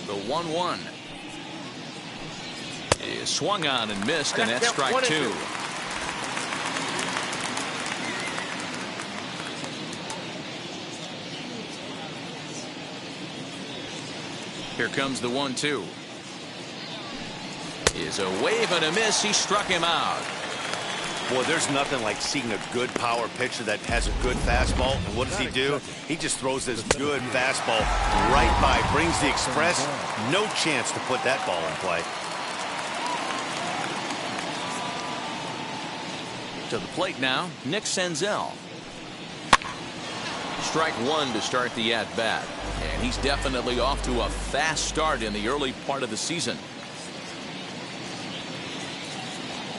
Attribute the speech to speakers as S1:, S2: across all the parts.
S1: The 1-1 is swung on and missed, and that's strike two. Here comes the 1-2. Is a wave and a miss. He struck him out.
S2: Boy, there's nothing like seeing a good power pitcher that has a good fastball. And what does he do? He just throws this good fastball right by, brings the express. No chance to put that ball in play.
S1: To the plate now, Nick Senzel. Strike one to start the at-bat. And he's definitely off to a fast start in the early part of the season.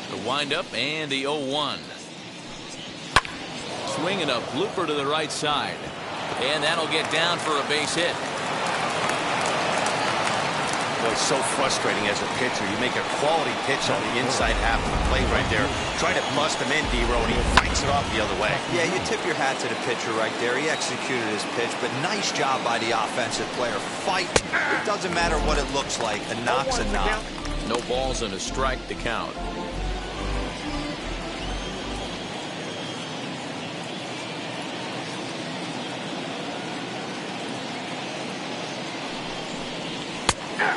S1: The windup and the 0-1. Swinging a blooper to the right side. And that'll get down for a base hit.
S2: Boy, it's so frustrating as a pitcher. You make a quality pitch on the inside half of the plate right there. Try to bust him in, D-Row, and he fights it off the other way.
S3: Yeah, you tip your hat to the pitcher right there. He executed his pitch, but nice job by the offensive player. Fight. It doesn't matter what it looks like. A knock's a knock.
S1: No balls and a strike to count.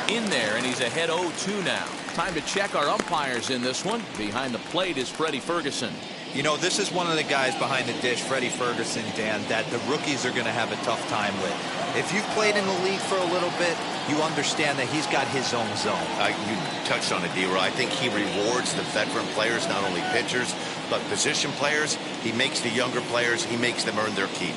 S1: In there, and he's ahead 0-2 now. Time to check our umpires in this one. Behind the plate is Freddie Ferguson.
S3: You know, this is one of the guys behind the dish, Freddie Ferguson, Dan, that the rookies are going to have a tough time with. If you've played in the league for a little bit, you understand that he's got his own zone.
S2: You touched on it, D-Row. I think he rewards the veteran players, not only pitchers, but position players. He makes the younger players, he makes them earn their keep.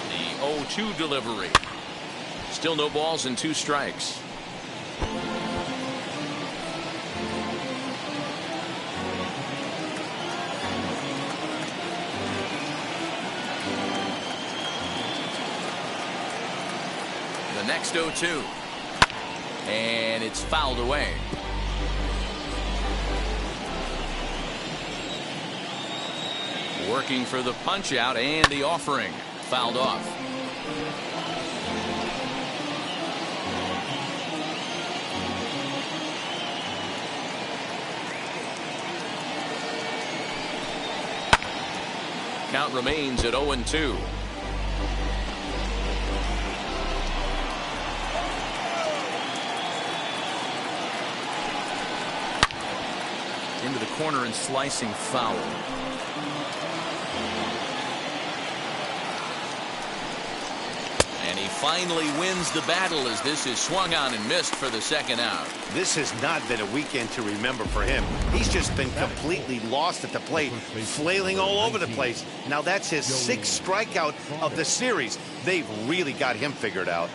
S1: The 0-2 delivery. Still no balls and two strikes. The next 0-2. And it's fouled away. Working for the punch out and the offering. Fouled off. Count remains at 0-2. Into the corner and slicing foul. And he finally wins the battle as this is swung on and missed for the second out.
S2: This has not been a weekend to remember for him. He's just been completely lost at the plate, flailing all over the place. Now that's his sixth strikeout of the series. They've really got him figured out.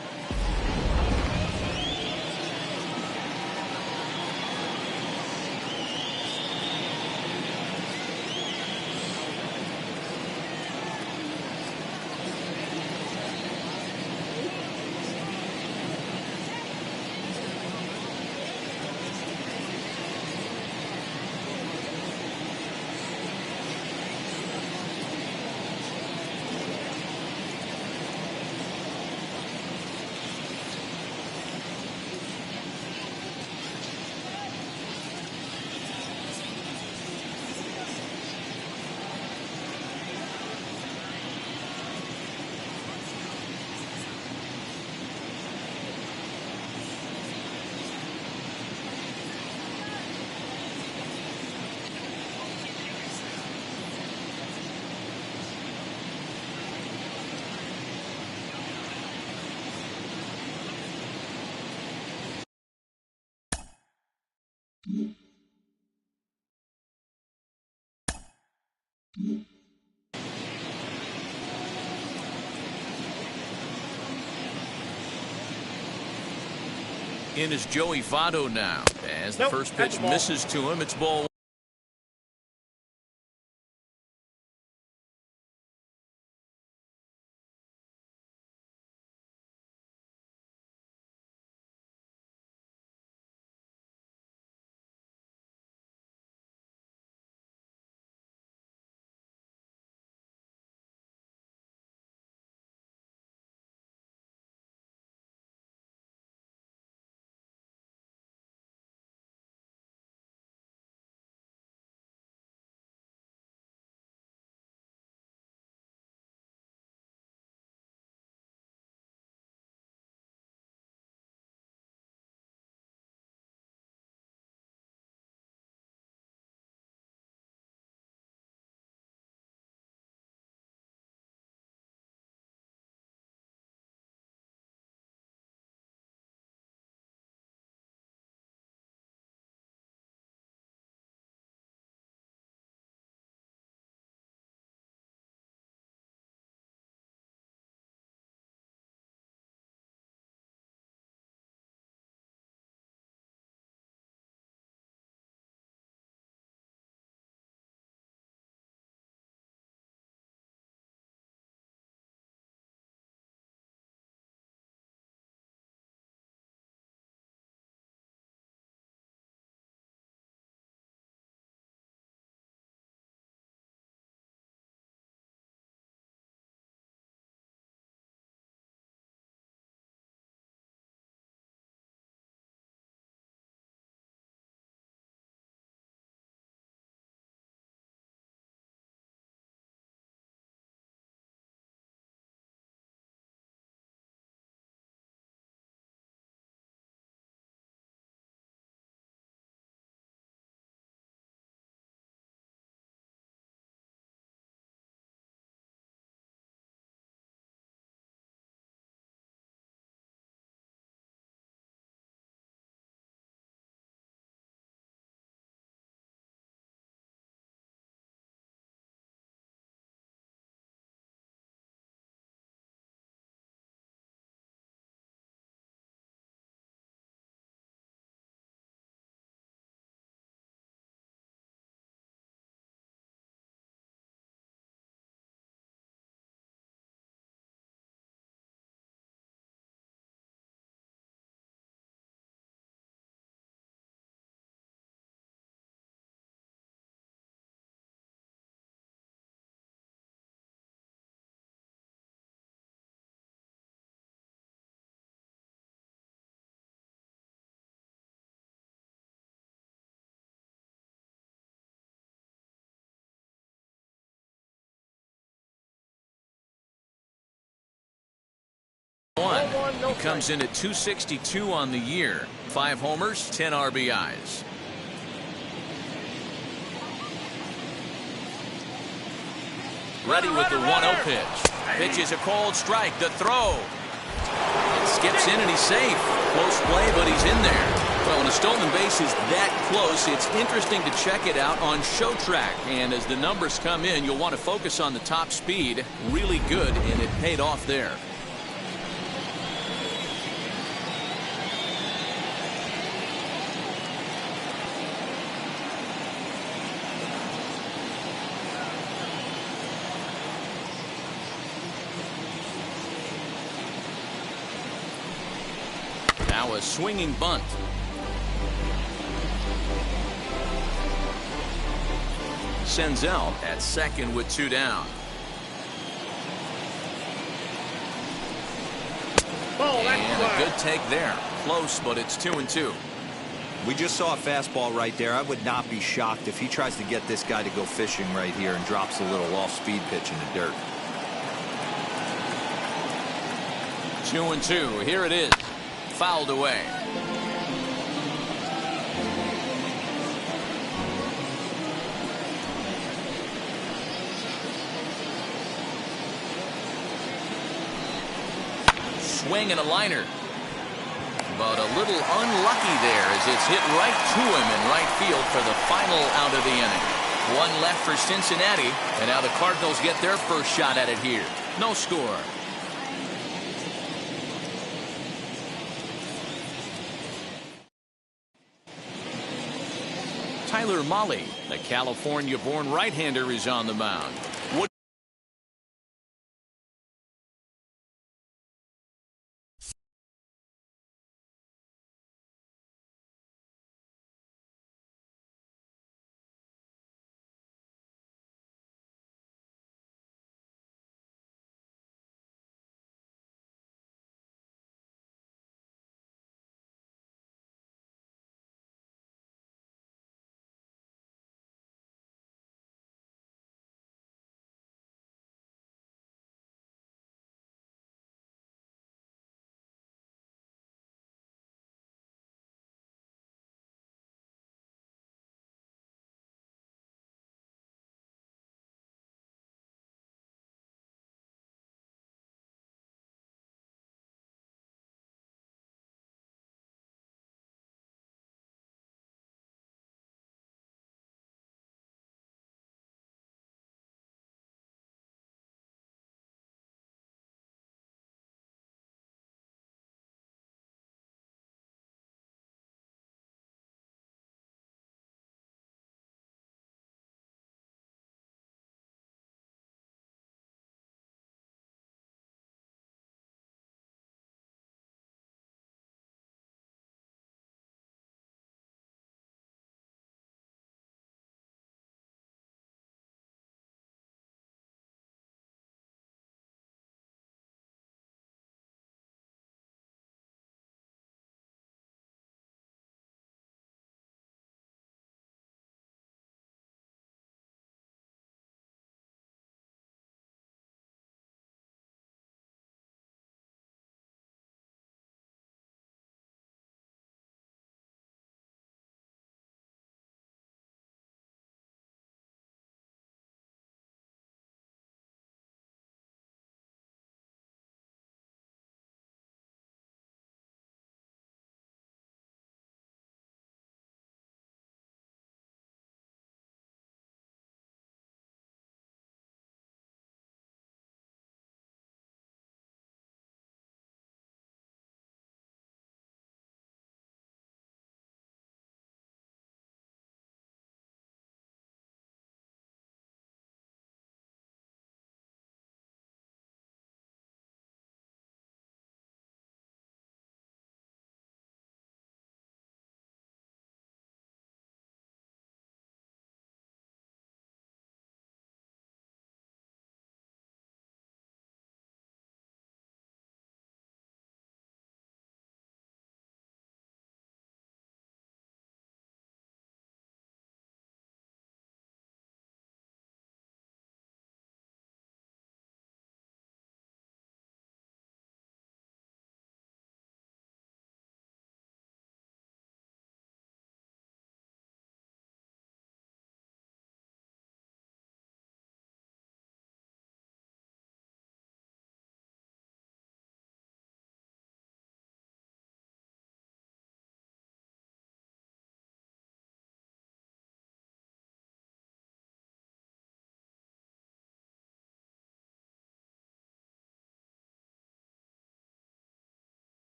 S1: In is Joey Votto now. As the first pitch misses to him, it's ball He comes in at 262 on the year. 5 homers, 10 RBIs. Ready with the 1-0 pitch. Pitch is a cold strike. The throw. It skips in and he's safe. Close play, but he's in there. Well, when a stolen base is that close, it's interesting to check it out on show track. And as the numbers come in, you'll want to focus on the top speed. Really good, and it paid off there. Now a swinging bunt. Senzel at second with 2 down. And a good take there. Close, but it's 2-2.
S3: We just saw a fastball right there. I would not be shocked if he tries to get this guy to go fishing right here and drops a little off-speed pitch in the dirt.
S1: 2-2. Here it is. Fouled away. Swing and a liner. But a little unlucky there as it's hit right to him in right field for the final out of the inning. 1 left for Cincinnati, and now the Cardinals get their first shot at it here. No score. Tyler Mahle, the California-born right-hander, is on the mound.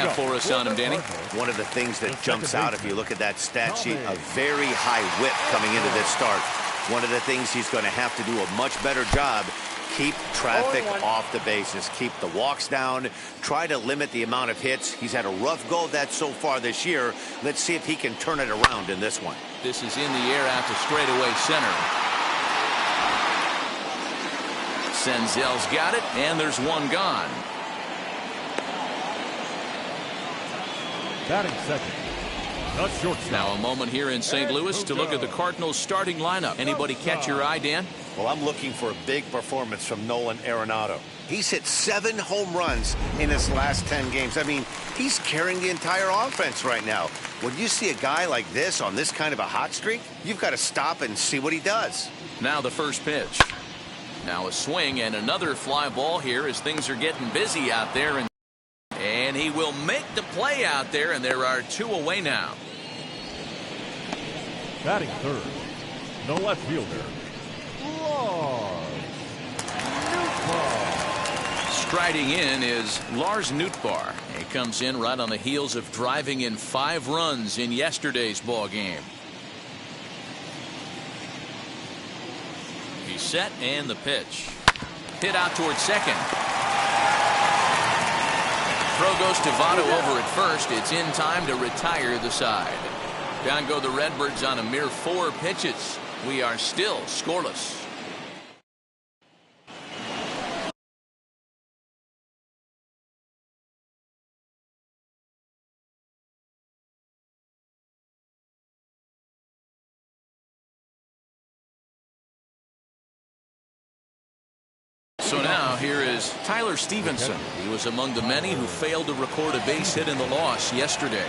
S1: got for us on him, Danny?
S2: One of the things that jumps out if you look at that stat sheet, a very high whip coming into this start. One of the things he's going to have to do a much better job, keep traffic off the bases, keep the walks down, try to limit the amount of hits. He's had a rough go of that so far this year. Let's see if he can turn it around in this one.
S1: This is in the air out to straightaway center. Senzel's got it, and there's one gone.
S4: Batting second.
S1: Now a moment here in St. Louis to look at the Cardinals starting lineup. Anybody catch your eye, Dan?
S2: Well, I'm looking for a big performance from Nolan Arenado. He's hit 7 home runs in his last 10 games. I mean, he's carrying the entire offense right now. When you see a guy like this on this kind of a hot streak, you've got to stop and see what he does.
S1: Now the first pitch. Now a swing and another fly ball here as things are getting busy out there. And he will make the play out there, and there are 2 away now.
S4: Batting third. No left fielder.
S1: Striding in is Lars Nootbaar. He comes in right on the heels of driving in 5 runs in yesterday's ball game. He's set, and the pitch. Hit out towards second. Throw goes to Votto over at first. It's in time to retire the side. Down go the Redbirds on a mere 4 pitches. We are still scoreless. So now here is Tyler Stevenson. He was among the many who failed to record a base hit in the loss yesterday.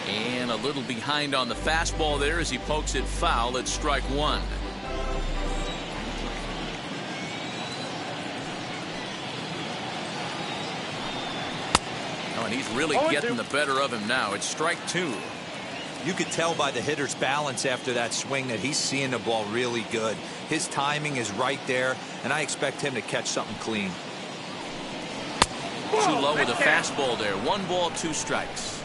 S1: And a little behind on the fastball there as he pokes it foul at strike 1. Oh, and he's really getting the better of him now. It's strike 2.
S3: You could tell by the hitter's balance after that swing that he's seeing the ball really good. His timing is right there, and I expect him to catch something clean.
S1: Too low with a fastball there. 1 ball, 2 strikes.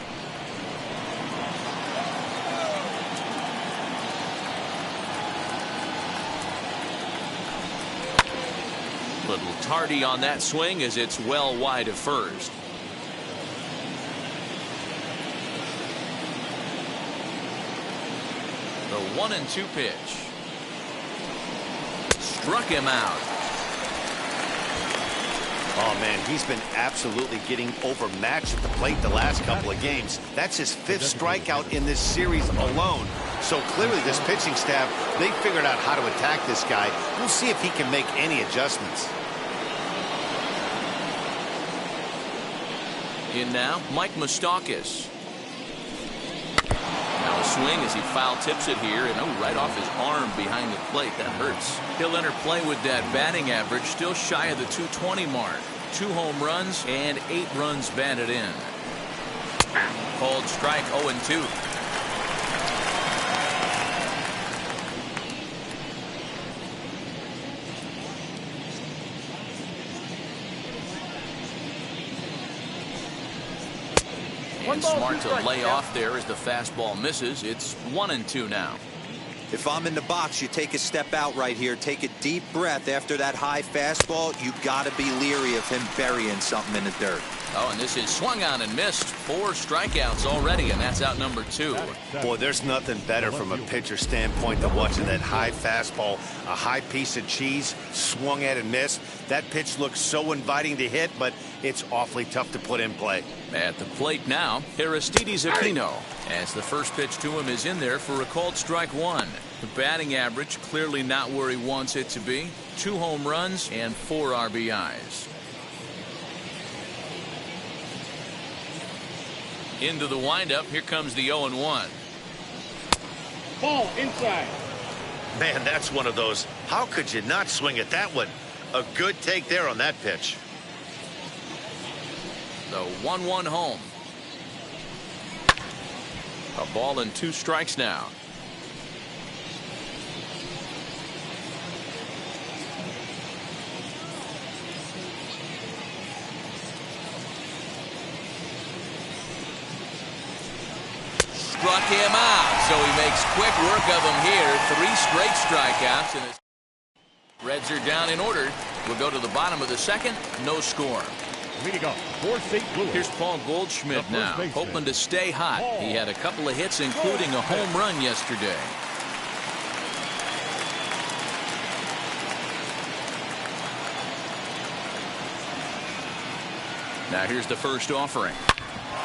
S1: Little tardy on that swing as it's well wide of first. The 1-2 pitch. Struck him out.
S2: Oh, man, he's been absolutely getting overmatched at the plate the last couple of games. That's his 5th strikeout in this series alone. So clearly this pitching staff, they figured out how to attack this guy. We'll see if he can make any adjustments.
S1: In now, Mike Moustakas. Now a swing as he foul tips it here, and right off his arm behind the plate. That hurts. He'll enter play with that batting average, still shy of the 220 mark. 2 home runs and 8 runs batted in. Called strike 0-2. And smart to lay off there as the fastball misses. It's 1-2 now.
S3: If I'm in the box, you take a step out right here. Take a deep breath after that high fastball. You've got to be leery of him burying something in the dirt.
S1: Oh, and this is swung on and missed. 4 strikeouts already, and that's out number 2.
S2: Boy, there's nothing better from a pitcher standpoint than watching that high fastball, a high piece of cheese, swung at and missed. That pitch looks so inviting to hit, but it's awfully tough to put in play.
S1: At the plate now, Aristides Aquino, as the first pitch to him is in there for a called strike 1. The batting average clearly not where he wants it to be. 2 home runs and 4 RBIs. Into the windup. Here comes the 0-1.
S5: Ball inside.
S2: Man, that's one of those. How could you not swing at that one? A good take there on that pitch.
S1: The 1-1 home. A ball and 2 strikes now. struck him out, so he makes quick work of him here. 3 straight strikeouts. And the Reds are down in order. We'll go to the bottom of the second. No score.
S4: Leading up for St. Louis.
S1: Here's Paul Goldschmidt now, hoping to stay hot. He had a couple of hits, including a home run yesterday. Now here's the first offering.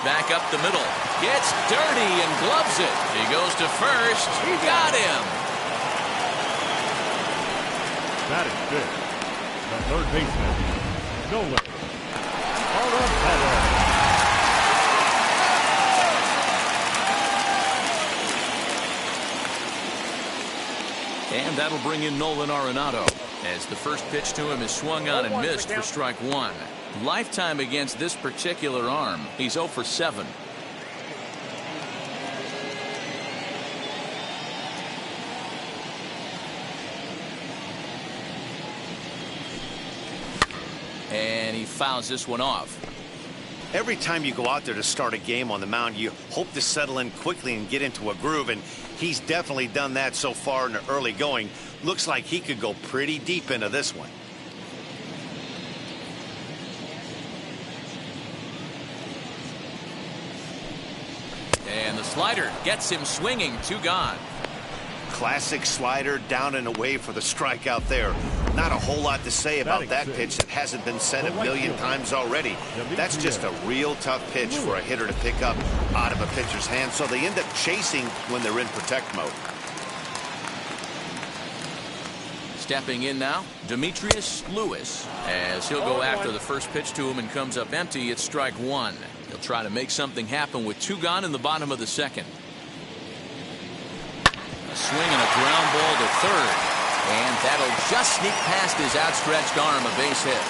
S1: Back up the middle. Gets dirty and gloves it. He goes to first. He got him.
S4: That is good. The third baseman, Nolan.
S1: And that'll bring in Nolan Arenado, as the first pitch to him is swung on and missed for strike 1. Lifetime against this particular arm, he's 0 for 7. And he fouls this one off.
S2: Every time you go out there to start a game on the mound, you hope to settle in quickly and get into a groove, and he's definitely done that so far in the early going. Looks like he could go pretty deep into this one.
S1: And the slider gets him swinging. 2 gone.
S2: Classic slider, down and away for the strikeout there. Not a whole lot to say about that pitch that hasn't been said a million times already. That's just a real tough pitch for a hitter to pick up out of a pitcher's hand, so they end up chasing when they're in protect mode.
S1: Stepping in now, Demetrius Lewis, as he'll go after the first pitch to him and comes up empty. It's strike 1. He'll try to make something happen with 2 gone in the bottom of the second. A swing and a ground ball to third. And that'll just sneak past his outstretched arm, a base hit.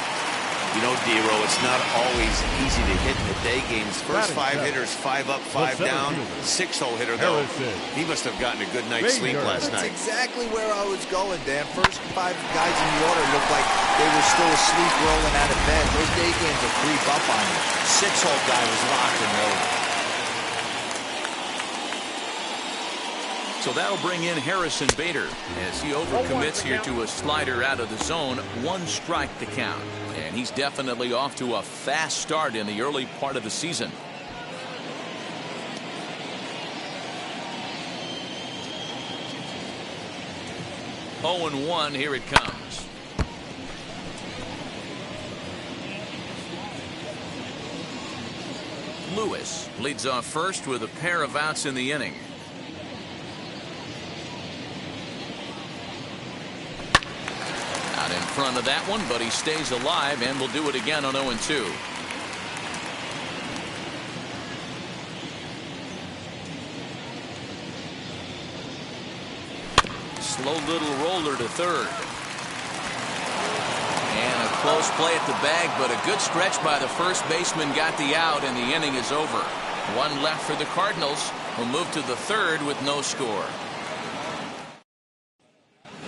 S2: You know, Dero, it's not always easy to hit in the day games. First 5 hitters, 5 up, 5 down. 6-hole hitter, though. He must have gotten a good night's sleep last night.
S3: That's exactly where I was going, Dan. First 5 guys in the order looked like they were still asleep rolling out of bed. Those day games will creep up on you. 6-hole guy was locked and loaded.
S1: So that'll bring in Harrison Bader as he overcommits here to a slider out of the zone. 1 strike to count. And he's definitely off to a fast start in the early part of the season. Oh and 1, here it comes. Lewis leads off first with a pair of outs in the inning. Out in front of that one, but he stays alive and will do it again on 0 and 2. Slow little roller to third. And a close play at the bag, but a good stretch by the first baseman got the out, and the inning is over. 1 left for the Cardinals, who'll move to the third with no score.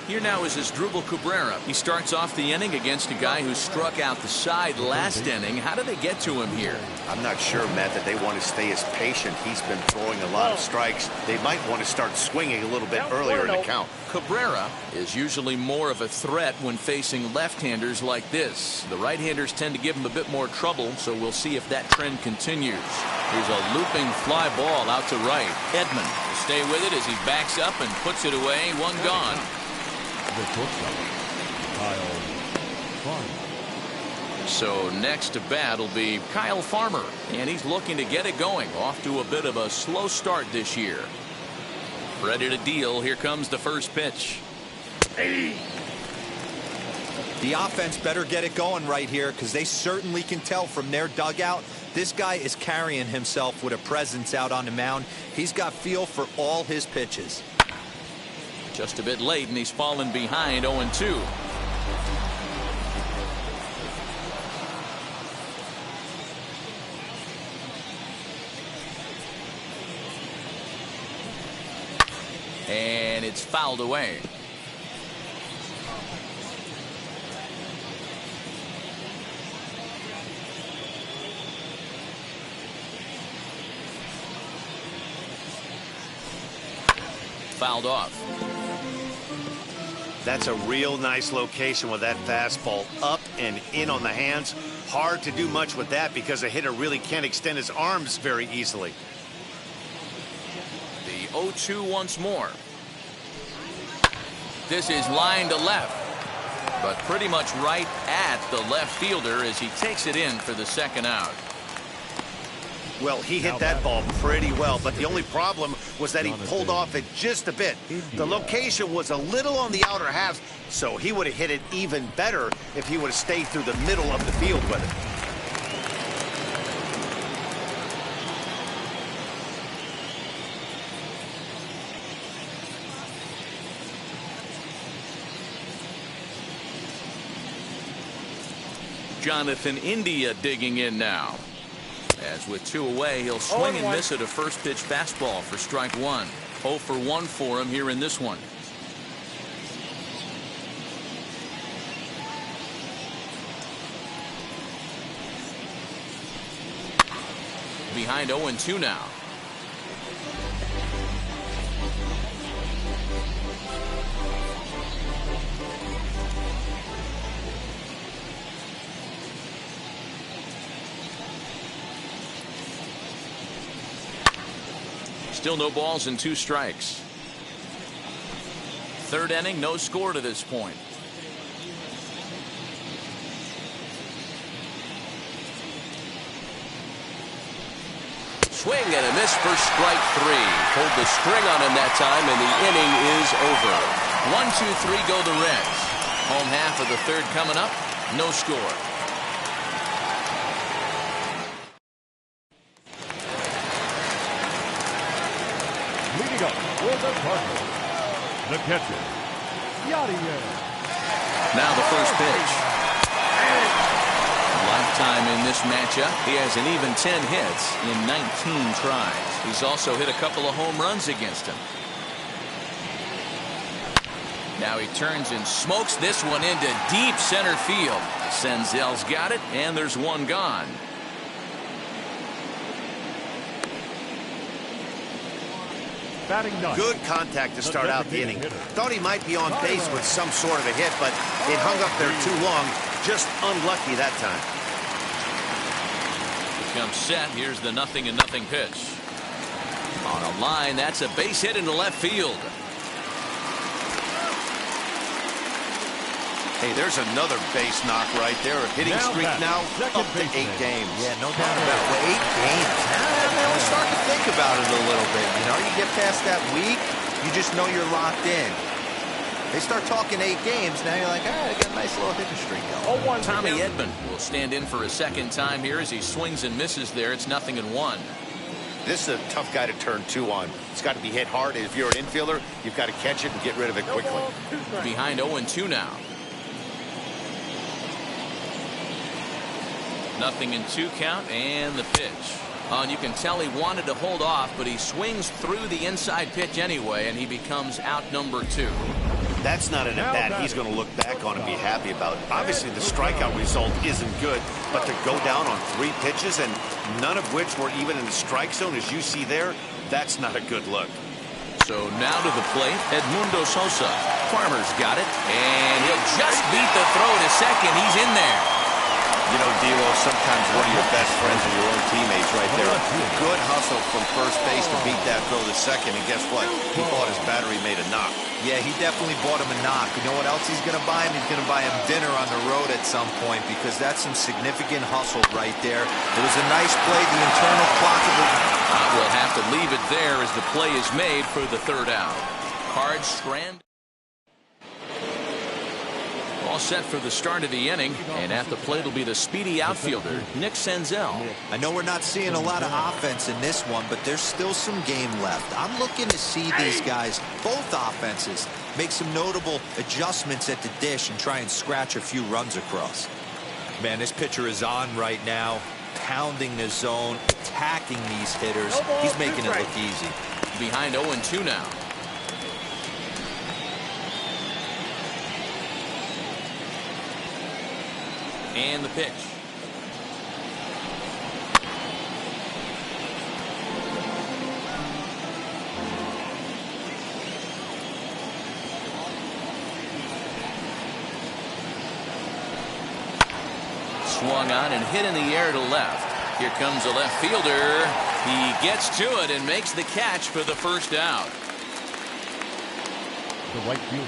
S1: Here now is Asdrubal Cabrera. He starts off the inning against a guy who struck out the side last inning. How do they get to him here?
S2: I'm not sure, Matt, that they want to stay as patient. He's been throwing a lot of strikes. They might want to start swinging a little bit earlier in the count.
S1: Cabrera is usually more of a threat when facing left-handers like this. The right-handers tend to give him a bit more trouble, so we'll see if that trend continues. Here's a looping fly ball out to right. Edman will stay with it as he backs up and puts it away. 1 gone. So next to bat will be Kyle Farmer, and he's looking to get it going. Off to a bit of a slow start this year. Ready to deal. Here comes the first pitch.
S3: The offense better get it going right here, because they certainly can tell from their dugout this guy is carrying himself with a presence out on the mound. He's got feel for all his pitches.
S1: Just a bit late, and he's fallen behind 0 and 2. And it's fouled away. fouled off.
S2: That's a real nice location with that fastball up and in on the hands. Hard to do much with that because a hitter really can't extend his arms very easily.
S1: The 0-2 once more. This is line to left, but pretty much right at the left fielder as he takes it in for the second out.
S2: Well, he hit that ball pretty well, but the only problem was that he pulled off it just a bit. The location was a little on the outer half, so he would have hit it even better if he would have stayed through the middle of the field with it.
S1: Jonathan India digging in now. As with 2 away, he'll swing and miss at a first pitch fastball for strike 1. 0 for 1 for him here in this one. Behind 0-2 now. Still no balls and 2 strikes. Third inning, no score to this point. Swing and a miss for strike 3. Pulled the string on him that time, and the inning is over. 1-2-3 go the Reds. Home half of the third coming up. No score.
S4: Leading up for the Cardinals, the catcher, Yadier.
S1: Now the first pitch. Lifetime in this matchup. He has an even 10 hits in 19 tries. He's also hit a couple of home runs against him. Now he turns and smokes this one into deep center field. Senzel's got it, and there's one gone.
S2: Good contact to start out the inning. Thought he might be on base with some sort of a hit, but it hung up there too long. Just unlucky that time.
S1: Becomes set. Here's the 0-0 pitch. On a line, that's a base hit into left field.
S2: Hey, there's another base knock right there. A hitting streak now up to 8 games.
S3: Yeah, no doubt about it. 8 games. Now we start to think about it a little bit. You know, you get past that week, you just know you're locked in. They start talking 8 games, now you're like, all right, I got a nice little hitting streak going.
S1: Tommy Edman will stand in for a second time here as he swings and misses there. It's 0-1.
S2: This is a tough guy to turn 2 on. It's got to be hit hard. If you're an infielder, you've got to catch it and get rid of it quickly.
S1: Behind 0-2 now. 0-2 count and the pitch. And you can tell he wanted to hold off, but he swings through the inside pitch anyway, and he becomes out number 2.
S2: That's not an at-bat he's going to look back on and be happy about. Obviously, the strikeout result isn't good, but to go down on 3 pitches and none of which were even in the strike zone, as you see there, that's not a good look.
S1: So now to the plate, Edmundo Sosa. Farmer's got it, and he'll just beat the throw to second. He's in there.
S2: You know, D'Lo, sometimes one of your best friends are your own teammates right there. Good hustle from first base to beat that throw to second, and guess what? He bought his battery made a knock.
S3: Yeah, he definitely bought him a knock. You know what else he's going to buy him? He's going to buy him dinner on the road at some point, because that's some significant hustle right there. It was a nice play. The internal clock of the...
S1: We'll have to leave it there as the play is made for the third out. Cards strand. All set for the start of the inning, and at the plate will be the speedy outfielder, Nick Senzel.
S3: I know we're not seeing a lot of offense in this one, but there's still some game left. I'm looking to see these guys, both offenses, make some notable adjustments at the dish and try and scratch a few runs across. Man, this pitcher is on right now, pounding the zone, attacking these hitters. He's making it look easy.
S1: Behind 0-2 now. And the pitch. swung on and hit in the air to left. Here comes a left fielder. He gets to it and makes the catch for the first out.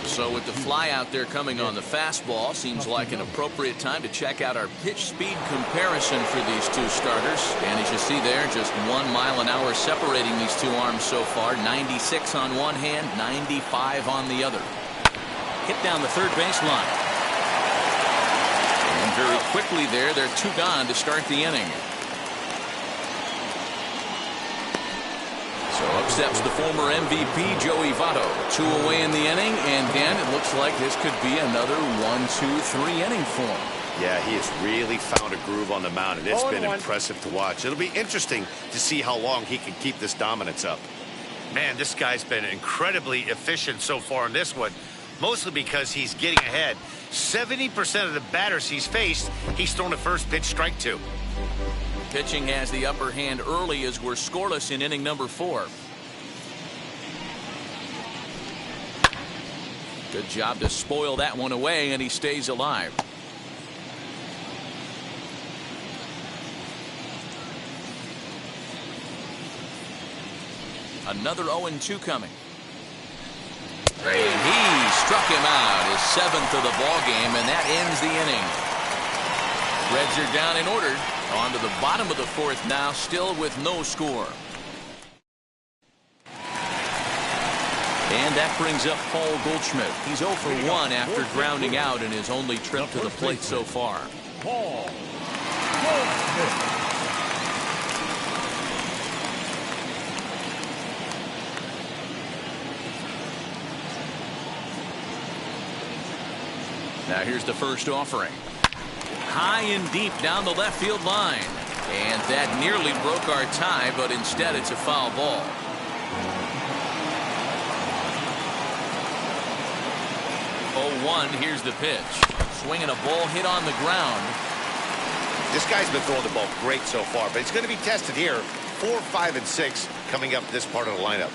S1: So with the fly out there coming on the fastball, seems like an appropriate time to check out our pitch speed comparison for these two starters. And as you see there, just 1 mile an hour separating these two arms so far. 96 on one hand, 95 on the other. Hit down the third baseline. And very quickly there, they're 2 gone to start the inning. So up steps the former MVP, Joey Votto. 2 away in the inning, and Dan, it looks like this could be another 1-2-3 inning for him.
S2: Yeah, he has really found a groove on the mound, and it's been impressive to watch. It'll be interesting to see how long he can keep this dominance up. Man, this guy's been incredibly efficient so far in this one, mostly because he's getting ahead. 70% of the batters he's faced, he's thrown a first pitch strike to.
S1: Pitching has the upper hand early as we're scoreless in inning number 4. Good job to spoil that one away, and he stays alive. Another 0-2 coming. And he struck him out, his 7th of the ball game, and that ends the inning. Reds are down in order. On to the bottom of the 4th now, still with no score. And that brings up Paul Goldschmidt. He's 0 for 1 after grounding out in his only trip to the plate so far.
S4: Paul Goldschmidt.
S1: Now here's the first offering. High and deep down the left field line. And that nearly broke our tie, but instead it's a foul ball. Here's the pitch. Swinging a ball hit on the ground.
S2: This guy's been throwing the ball great so far, but it's going to be tested here. 4, 5, and 6 coming up this part of the lineup.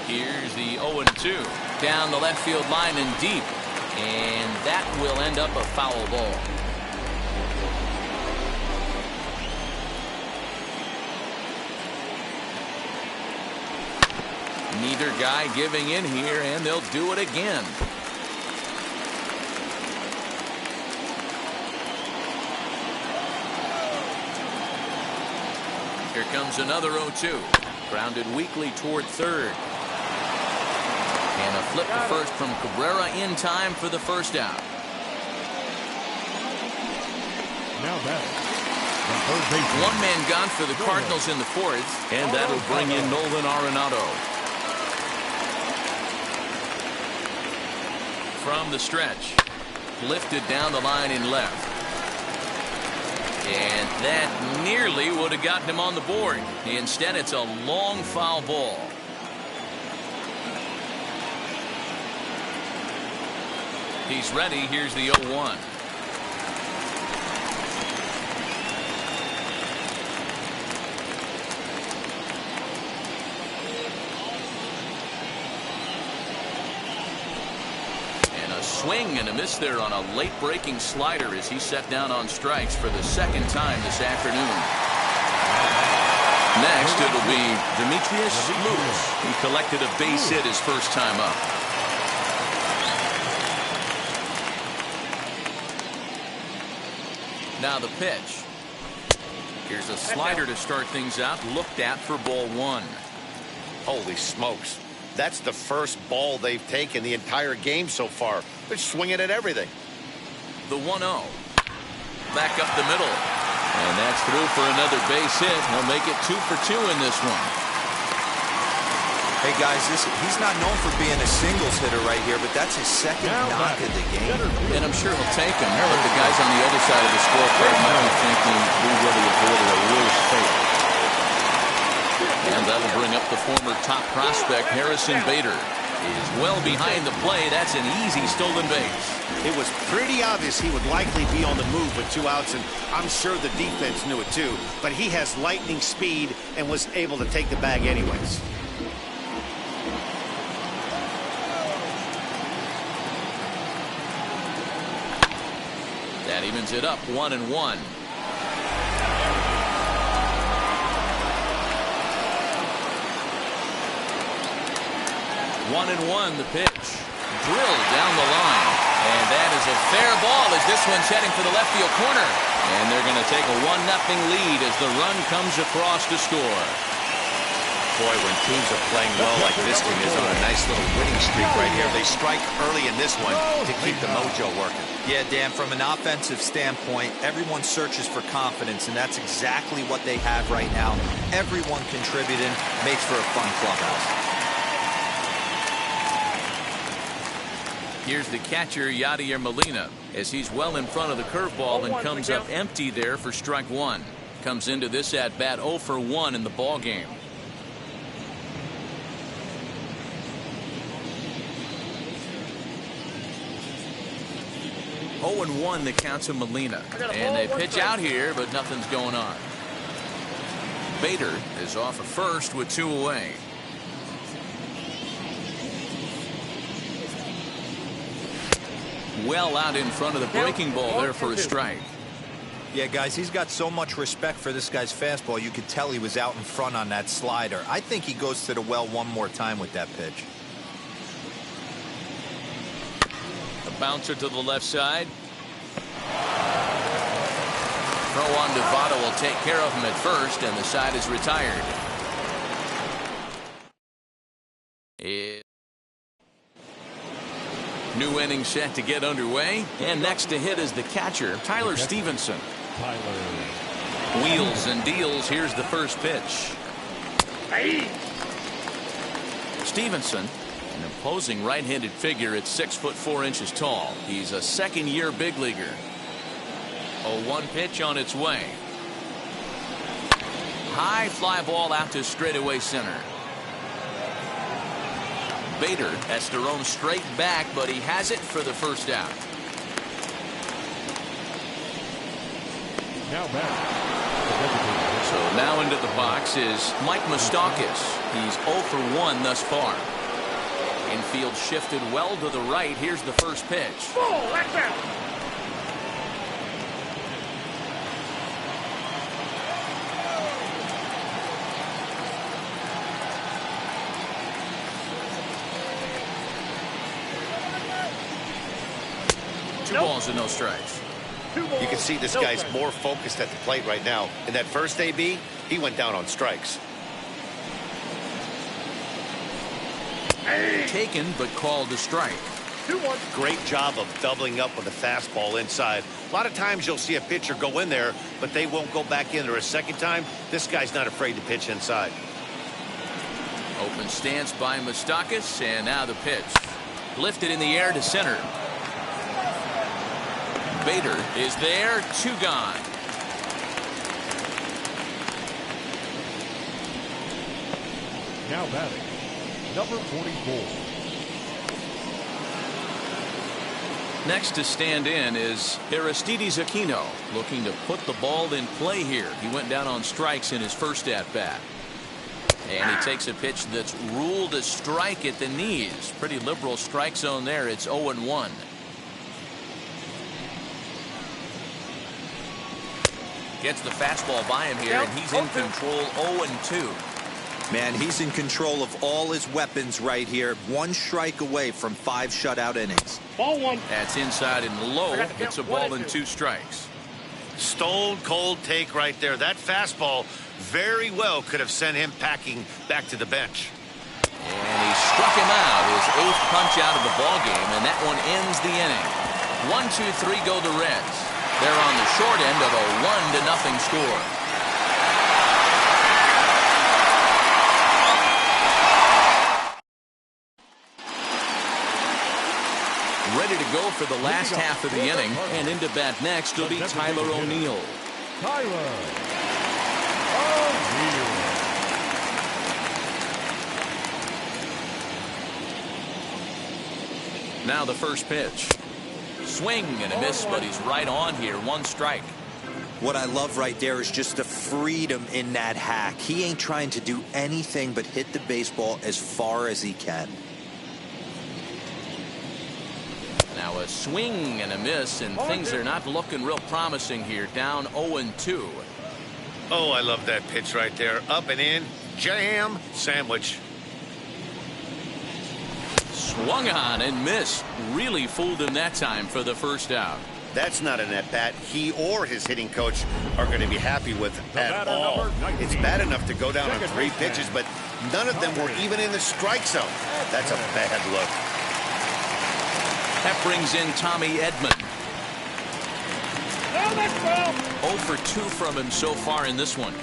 S1: Here's the 0-2. Down the left field line and deep. And that will end up a foul ball. Neither guy giving in here, and they'll do it again. Here comes another 0-2. Grounded weakly toward third. And a flip to first from Cabrera in time for the first out.
S4: Now batting. Third base.
S1: 1 man gone for the Cardinals in the 4th, and that'll bring in Nolan Arenado. From the stretch, lifted down the line in left. And that nearly would have gotten him on the board. Instead, it's a long foul ball. He's ready. Here's the 0-1. Swing and a miss there on a late breaking slider as he set down on strikes for the 2nd time this afternoon. Next it'll be Demetrius Lewis. He collected a base hit his first time up. Now the pitch. Here's a slider to start things out, looked at for ball 1.
S2: Holy smokes. That's the first ball they've taken the entire game so far. They're swinging at everything.
S1: The 1-0. Back up the middle. And that's through for another base hit. He'll make it 2 for 2 in this one.
S3: Hey, guys, he's not known for being a singles hitter right here, but that's his 2nd knock of the game.
S1: And I'm sure he'll take him. But the guys on the other side of the scorecard might be thinking we really avoided a worse fate. And that'll bring up the former top prospect, Harrison Bader. Is well behind the play. That's an easy stolen base.
S2: It was pretty obvious he would likely be on the move with 2 outs, and I'm sure the defense knew it too. But he has lightning speed and was able to take the bag anyways.
S1: That evens it up 1-1. 1-1 the pitch. Drilled down the line. And that is a fair ball as this one's heading for the left field corner. And they're going to take a 1-0 lead as the run comes across to score.
S2: Boy, when teams are playing well like this team is on a nice little winning streak right here, they strike early in this one to keep the mojo working.
S3: Yeah, Dan, from an offensive standpoint, everyone searches for confidence, and that's exactly what they have right now. Everyone contributing makes for a fun clubhouse.
S1: Here's the catcher, Yadier Molina, as he's well in front of the curveball and comes up empty there for strike one. Comes into this at-bat 0 for 1 in the ball game. Oh and 1 the count to Molina. And they pitch out here, but nothing's going on. Bader is off at first with 2 away. Well out in front of the breaking ball there for a strike.
S3: Yeah, guys, he's got so much respect for this guy's fastball. You could tell he was out in front on that slider. I think he goes to the well one more time with that pitch.
S1: A bouncer to the left side. Throw on Nevada will take care of him at first, and the side is retired. New inning set to get underway, and next to hit is the catcher, Tyler Stevenson. Wheels and deals. Here's the first pitch. Stevenson, an imposing right-handed figure at 6'4" tall. He's a second-year big leaguer. A 1 pitch on its way. High fly ball out to straightaway center. Bader has to roam straight back, but he has it for the first out.
S4: Now back.
S1: So now into the box is Mike Moustakas. He's 0 for 1 thus far. Infield shifted well to the right. Here's the first pitch.
S5: Oh, that's out.
S1: Two balls and no strikes.
S2: You can see this guy's more focused at the plate right now. In that first AB, he went down on strikes.
S1: Taken but called a strike.
S5: 2-1.
S2: Great job of doubling up with a fastball inside. A lot of times you'll see a pitcher go in there, but they won't go back in there a second time. This guy's not afraid to pitch inside.
S1: Open stance by Moustakas, and now the pitch. Lifted in the air to center. Bader is there, 2 gone.
S4: Now batting, number 44.
S1: Next to stand in is Aristides Aquino, looking to put the ball in play here. He went down on strikes in his first at-bat. And he takes a pitch that's ruled a strike at the knees. Pretty liberal strike zone there. It's 0-1. Gets the fastball by him here, and he's in control. 0-2.
S3: Man, he's in control of all his weapons right here. 1 strike away from 5 shutout innings.
S5: Ball 1.
S1: That's inside and low. It's a ball and 2 strikes.
S2: Stone cold take right there. That fastball very well could have sent him packing back to the bench.
S1: And he struck him out, his 8th punch out of the ball game, and that one ends the inning. 1-2-3 go the Reds. They're on the short end of a 1-0 score. Ready to go for the last half of the inning, and into bat next will be Tyler O'Neill.
S4: Tyler O'Neill.
S1: Now the first pitch. Swing and a miss, but he's right on here. 1 strike.
S3: What I love right there is just the freedom in that hack. He ain't trying to do anything but hit the baseball as far as he can.
S1: Now a a swing and a miss, and things are not looking real promising here. Down 0-2.
S2: Oh, I love that pitch right there. Up and in. Jam sandwich.
S1: Swung on and missed. Really fooled him that time for the first out.
S2: That's not an at-bat he or his hitting coach are going to be happy with at all. It's bad enough to go down on 3 pitches, but none of them were even in the strike zone. That's a bad look.
S1: That brings in Tommy Edman. 0 for 2 from him so far in this one.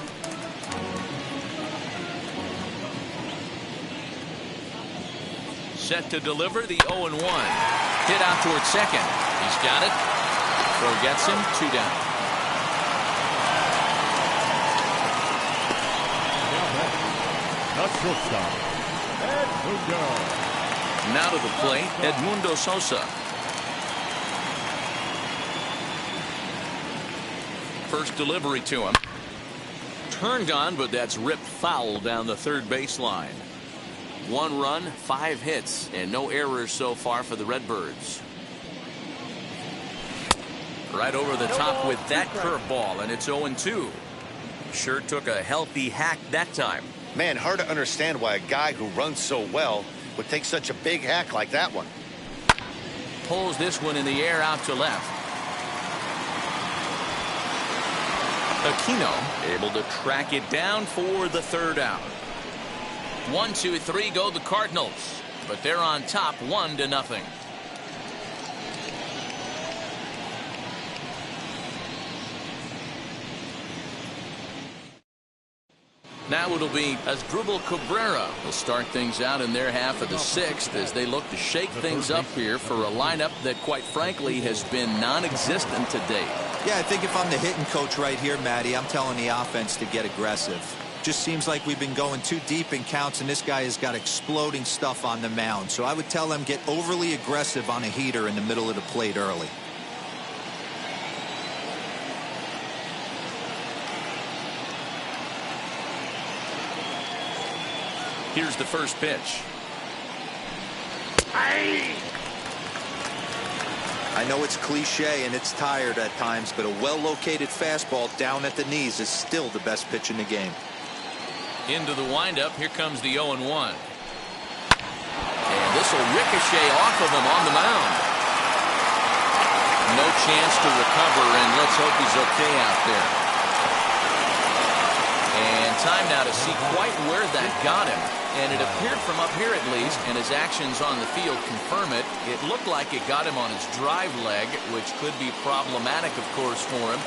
S1: Set to deliver the 0-1. Hit out towards second. He's got it. Throw gets him. 2 down.
S4: Not shortstop. Edmundo.
S1: Now to the plate, Edmundo Sosa. First delivery to him. Turned on, but that's ripped foul down the third baseline. 1 run, 5 hits, and no errors so far for the Redbirds. Right over the top with that curveball, and it's 0-2. Sure took a healthy hack that time.
S2: Man, hard to understand why a guy who runs so well would take such a big hack like that one.
S1: Pulls this one in the air out to left. Aquino able to track it down for the third out. 1, 2, 3 go the Cardinals, but they're on top 1-0. Now it'll be Asdrubal Cabrera will start things out in their half of the 6th as they look to shake things up here for a lineup that, quite frankly, has been non-existent to date.
S3: Yeah, I think if I'm the hitting coach right here, Matty, I'm telling the offense to get aggressive. Just seems like we've been going too deep in counts, and this guy has got exploding stuff on the mound. So I would tell them get overly aggressive on a heater in the middle of the plate early.
S1: Here's the first pitch.
S3: I know it's cliche and it's tired at times, but a well-located fastball down at the knees is still the best pitch in the game.
S1: Into the windup. Here comes the 0-1. And this will ricochet off of him on the mound. No chance to recover, and let's hope he's okay out there. And time now to see quite where that got him. And it appeared from up here at least, and his actions on the field confirm it. It looked like it got him on his drive leg, which could be problematic, of course, for him.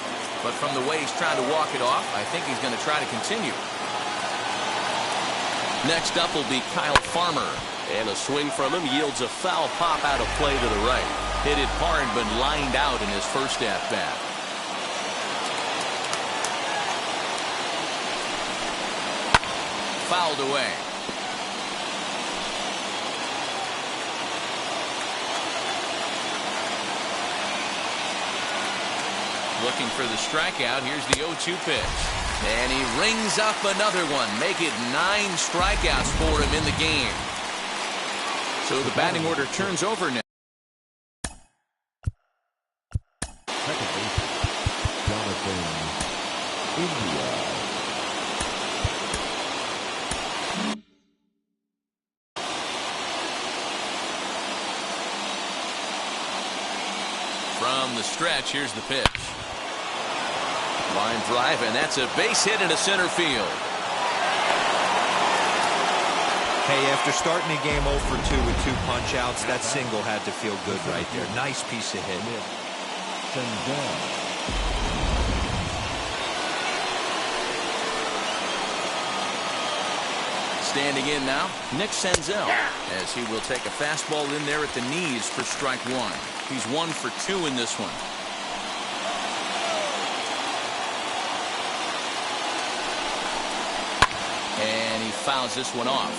S1: But from the way he's trying to walk it off, I think he's going to try to continue. Next up will be Kyle Farmer. And a swing from him yields a foul pop out of play to the right. Hit it hard, but lined out in his first at-bat. Fouled away. Looking for the strikeout. Here's the 0-2 pitch. And he rings up another one. Make it 9 strikeouts for him in the game. So the batting order turns over now.
S4: Second base, Jonathan India.
S1: From the stretch, here's the pitch. Line drive, and that's a base hit into center field.
S3: Hey, after starting the game 0 for 2 with 2 punch-outs, that single had to feel good right there. Nice piece of hit.
S1: Standing in now, Nick Senzel, as he will take a fastball in there at the knees for strike 1. He's 1 for 2 in this one. And he fouls this one off.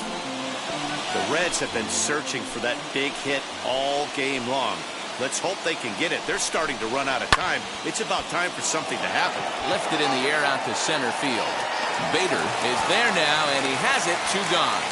S2: The Reds have been searching for that big hit all game long. Let's hope they can get it. They're starting to run out of time. It's about time for something to happen.
S1: Lifted in the air out to center field. Bader is there now, and he has it. 2 gone.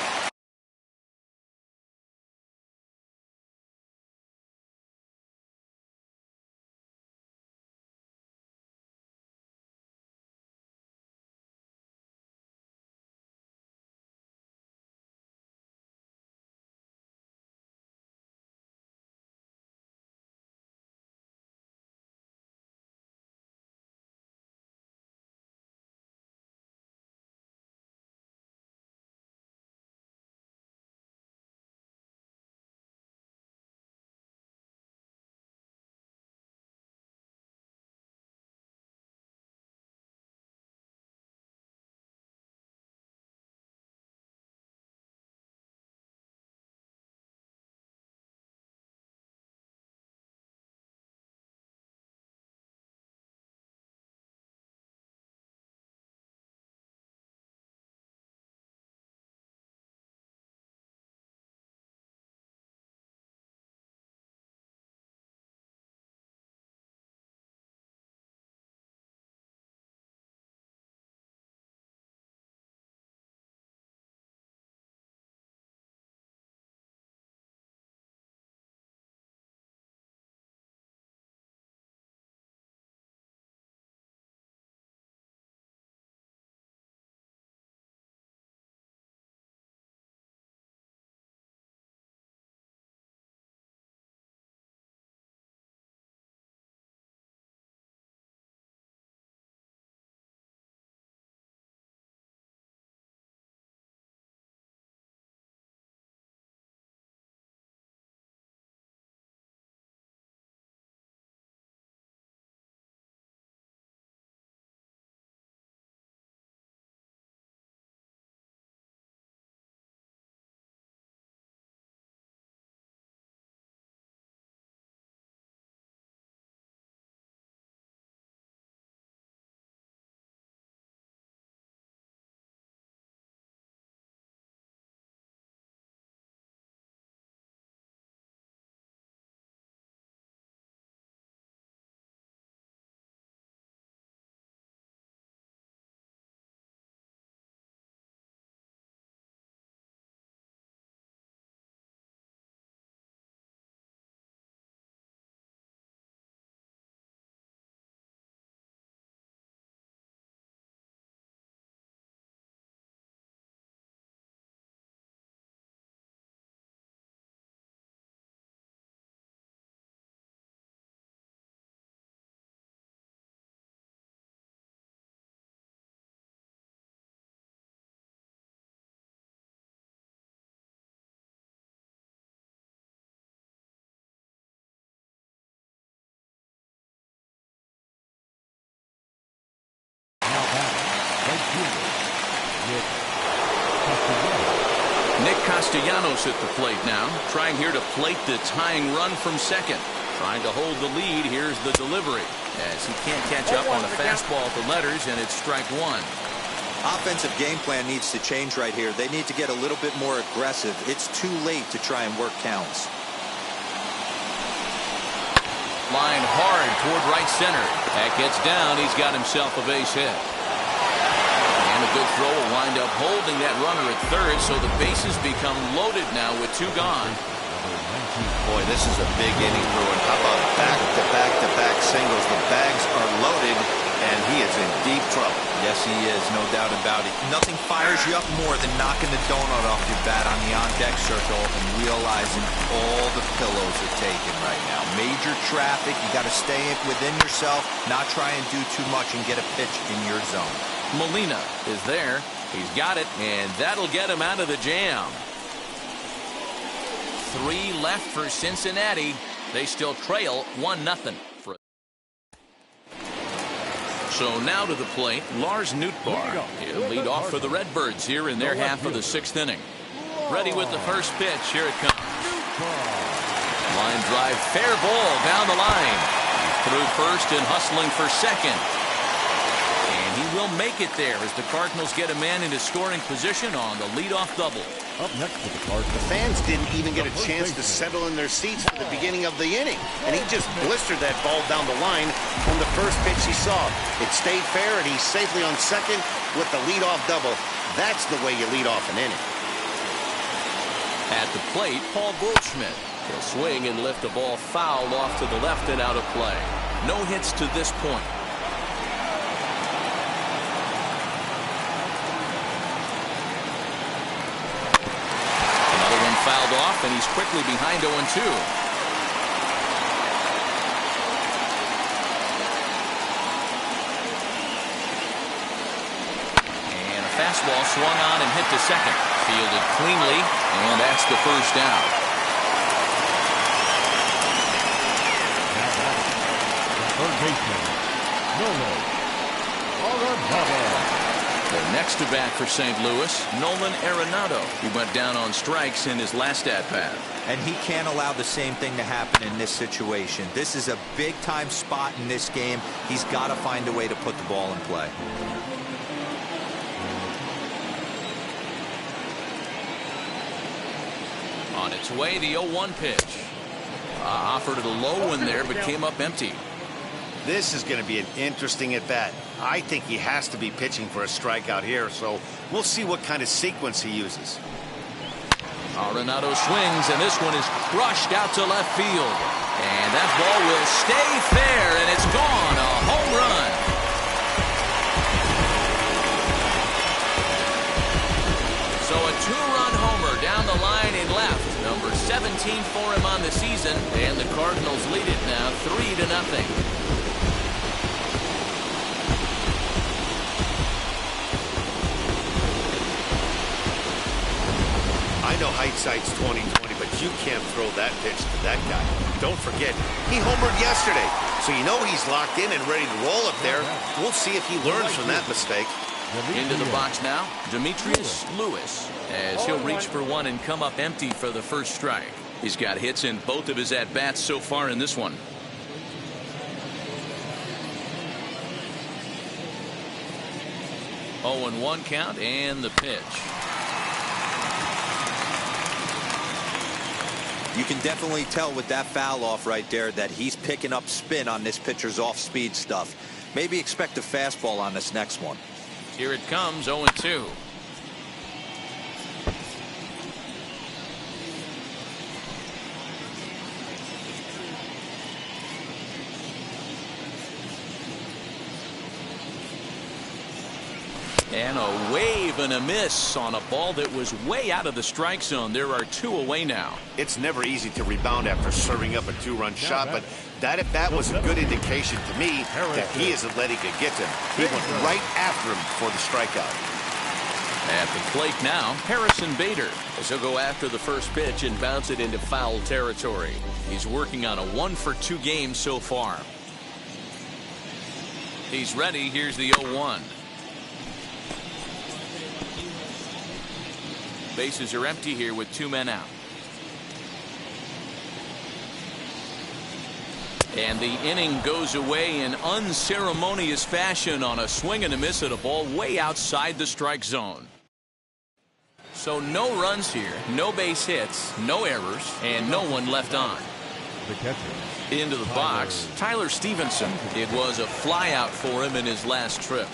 S1: Lewis at the plate now, trying here to plate the tying run from second. Trying to hold the lead. Here's the delivery, as he can't catch up on a fastball at the letters, and it's strike one.
S3: Offensive game plan needs to change right here. They need to get a little bit more aggressive. It's too late to try and work counts.
S1: Line hard toward right center. That gets down. He's got himself a base hit. And a good throw will wind up holding that runner at third, so the bases become loaded now with two gone.
S2: Boy, this is a big inning for him. How about back-to-back-to-back singles? The bags are loaded, and he is in deep trouble.
S3: Yes, he is, no doubt about it. Nothing fires you up more than knocking the donut off your bat on the on-deck circle and realizing all the pillows are taken right now. Major traffic. You got to stay within yourself, not try and do too much and get a pitch in your zone.
S1: Molina is there. He's got it, and that'll get him out of the jam. 3 left for Cincinnati. They still trail 1-0. So now to the plate, Lars Nootbaar. He'll lead off for the Redbirds here in their half of the 6th inning. Ready with the first pitch. Here it comes. Line drive, fair ball down the line. Through first and hustling for second. And he will make it there as the Cardinals get a man into scoring position on the leadoff double.
S4: Up next for the Cardinals.
S2: The fans didn't even get a chance to settle in their seats for the beginning of the inning, and he just blistered that ball down the line from the first pitch he saw. It stayed fair, and he's safely on second with the leadoff double. That's the way you lead off an inning.
S1: At the plate, Paul Goldschmidt. He'll swing and lift the ball foul off to the left and out of play. No hits to this point. Fouled off, and he's quickly behind 0-2. And a fastball swung on and hit to second. Fielded cleanly, and that's the first out.
S4: Third baseman, Nolan Arenado.
S1: The next to bat for St. Louis, Nolan Arenado. He went down on strikes in his last at-bat.
S3: And he can't allow the same thing to happen in this situation. This is a big-time spot in this game. He's got to find a way to put the ball in play.
S1: On its way, the 0-1 pitch. Offered it a low one there, but came up empty.
S2: This is going to be an interesting at-bat. I think he has to be pitching for a strikeout here, so we'll see what kind of sequence he uses.
S1: Arenado swings, and this one is crushed out to left field. And that ball will stay fair, and it's gone. A home run. So a 2-run homer down the line in left. Number 17 for him on the season, and the Cardinals lead it now 3-0.
S2: I know hindsight's 20/20, but you can't throw that pitch to that guy. Don't forget, he homered yesterday, so you know he's locked in and ready to roll up there. We'll see if he learns from that mistake.
S1: Into the box now, Demetrius Lewis, as he'll reach for one and come up empty for the first strike. He's got hits in both of his at-bats so far in this one. Oh, and 1 count, and the pitch.
S3: You can definitely tell with that foul off right there that he's picking up spin on this pitcher's off-speed stuff. Maybe expect a fastball on this next one.
S1: Here it comes, 0-2. And a wave and a miss on a ball that was way out of the strike zone. There are 2 away now.
S2: It's never easy to rebound after serving up a 2-run shot, but that at-bat was a good indication to me that he isn't letting it get to him. He went right after him for the strikeout.
S1: At the plate now, Harrison Bader, as he'll go after the first pitch and bounce it into foul territory. He's working on a 1-for-2 game so far. He's ready. Here's the 0-1. Bases are empty here with 2 men out. And the inning goes away in unceremonious fashion on a swing and a miss at a ball way outside the strike zone. So no runs here, no base hits, no errors, and no one left on.
S4: The catcher.
S1: Into the box, Tyler Stevenson. It was a flyout for him in his last trip.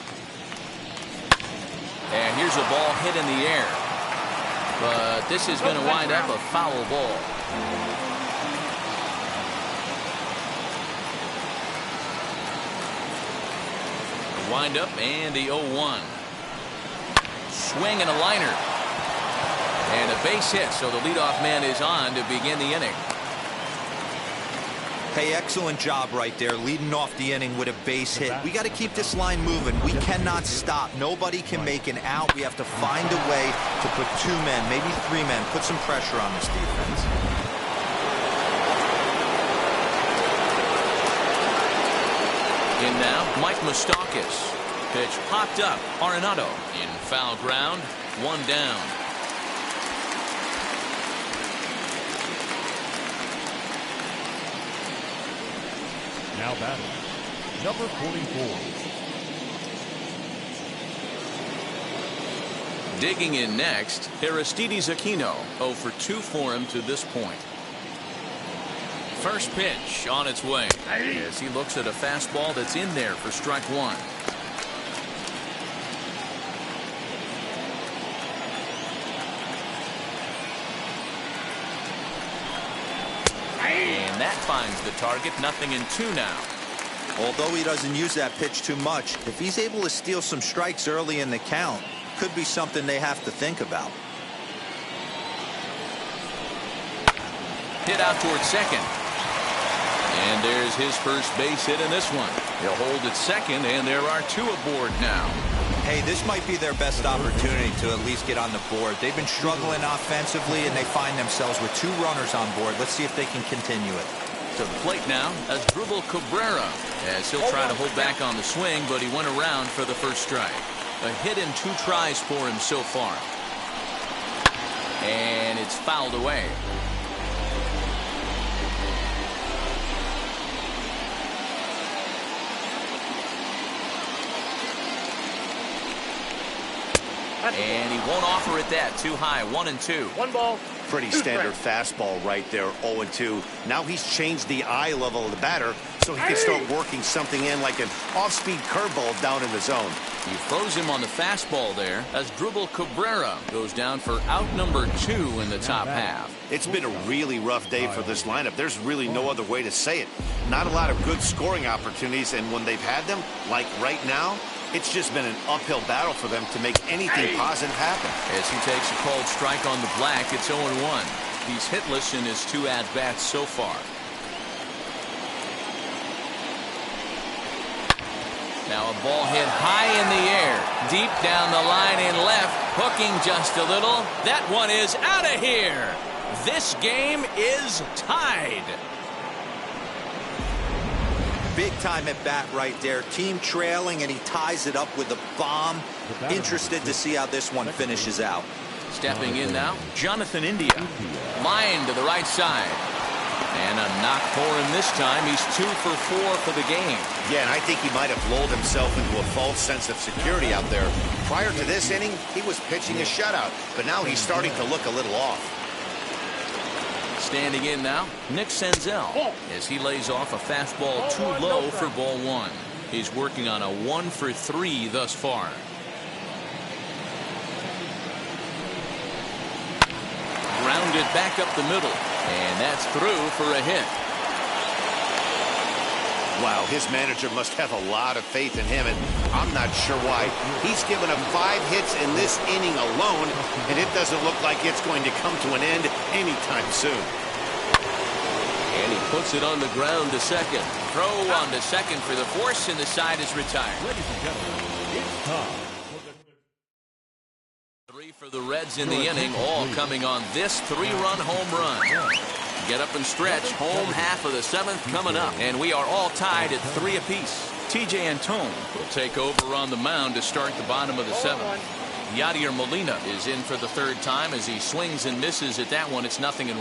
S1: And here's a ball hit in the air. But this is going to wind up a foul ball. The wind up and the 0-1. Swing and a liner. And a base hit, so the leadoff man is on to begin the inning.
S3: Hey, excellent job right there, leading off the inning with a base hit. We got to keep this line moving. We cannot stop. Nobody can make an out. We have to find a way to put 2 men, maybe 3 men, put some pressure on this defense.
S1: In now, Mike Moustakas. Pitch popped up. Arenado in foul ground. 1 down.
S4: Now batting, number 44.
S1: Digging in next, Aristides Aquino. 0 for 2 for him to this point. First pitch on its way as he looks at a fastball that's in there for strike 1. And that finds the target. 0-2 now.
S3: Although he doesn't use that pitch too much, if he's able to steal some strikes early in the count, could be something they have to think about.
S1: Hit out towards second. And there's his first base hit in this one. He'll hold at second, and there are 2 aboard now.
S3: Hey, this might be their best opportunity to at least get on the board. They've been struggling offensively, and they find themselves with 2 runners on board. Let's see if they can continue it.
S1: To the plate now, Asdrubal Cabrera, as he'll try to hold back on the swing, but he went around for the first strike. A hit in 2 tries for him so far. And it's fouled away. And he won't offer it that. Too high. 1-2.
S5: 1 ball.
S2: Pretty standard fastball right there, 0-2. Now he's changed the eye level of the batter so he can start working something in like an off-speed curveball down in the zone.
S1: He froze him on the fastball there as Asdrubal Cabrera goes down for out number 2 in the top half.
S2: It's been a really rough day for this lineup. There's really no other way to say it. Not a lot of good scoring opportunities, and when they've had them, like right now, it's just been an uphill battle for them to make anything positive happen.
S1: As he takes a called strike on the black, it's 0-1. He's hitless in his 2 at-bats so far. Now a ball hit high in the air, deep down the line in left, hooking just a little. That one is out of here. This game is tied.
S3: Big time at bat right there. Team trailing, and he ties it up with a bomb. Interested to see how this one finishes out.
S1: Stepping in now, Jonathan India. Line to the right side. And a knock for him this time. He's 2 for 4 for the game.
S2: Yeah, and I think he might have lulled himself into a false sense of security out there. Prior to this inning, he was pitching a shutout, but now he's starting to look a little off.
S1: Standing in now, Nick Senzel, as he lays off a fastball too low for ball 1. He's working on a 1 for 3 thus far. Grounded back up the middle, and that's through for a hit.
S2: Wow, his manager must have a lot of faith in him, and I'm not sure why. He's given him 5 hits in this inning alone, and it doesn't look like it's going to come to an end anytime soon.
S1: And he puts it on the ground to second. Throw on to second for the force, and the side is retired.
S4: Ladies and gentlemen, it's time.
S1: 3 for the Reds in the inning, all coming on this 3-run home run. Get up and stretch. Home half of the 7th coming up, and we are all tied at 3 apiece. TJ Antone will take over on the mound to start the bottom of the 7th. Yadier Molina is in for the third time as he swings and misses at that one. It's 0-1.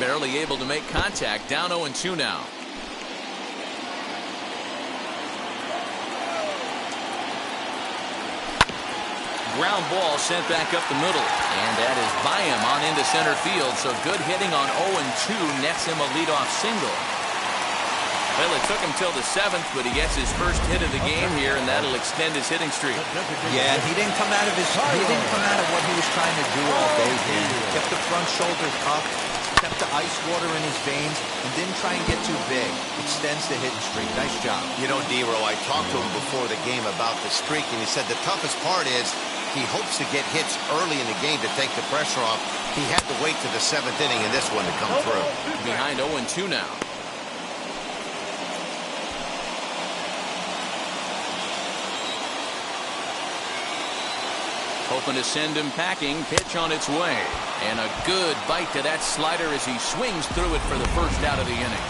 S1: Barely able to make contact. Down 0-2 now. Ground ball sent back up the middle, and that is by him on into center field. So good hitting on 0-2 nets him a leadoff single. Well, it took him till the 7th, but he gets his first hit of the game here, and that'll extend his hitting streak.
S3: Yeah, and he didn't come out of what he was trying to do all day here. He kept the front shoulder up, kept the ice water in his veins, and didn't try and get too big. Extends the hitting streak. Nice job.
S2: You know, D-Row, I talked to him before the game about the streak, and he said the toughest part is he hopes to get hits early in the game to take the pressure off. He had to wait to the 7th inning in this one to come through.
S1: Behind 0-2 now. Hoping to send him packing. Pitch on its way. And a good bite to that slider as he swings through it for the first out of the inning.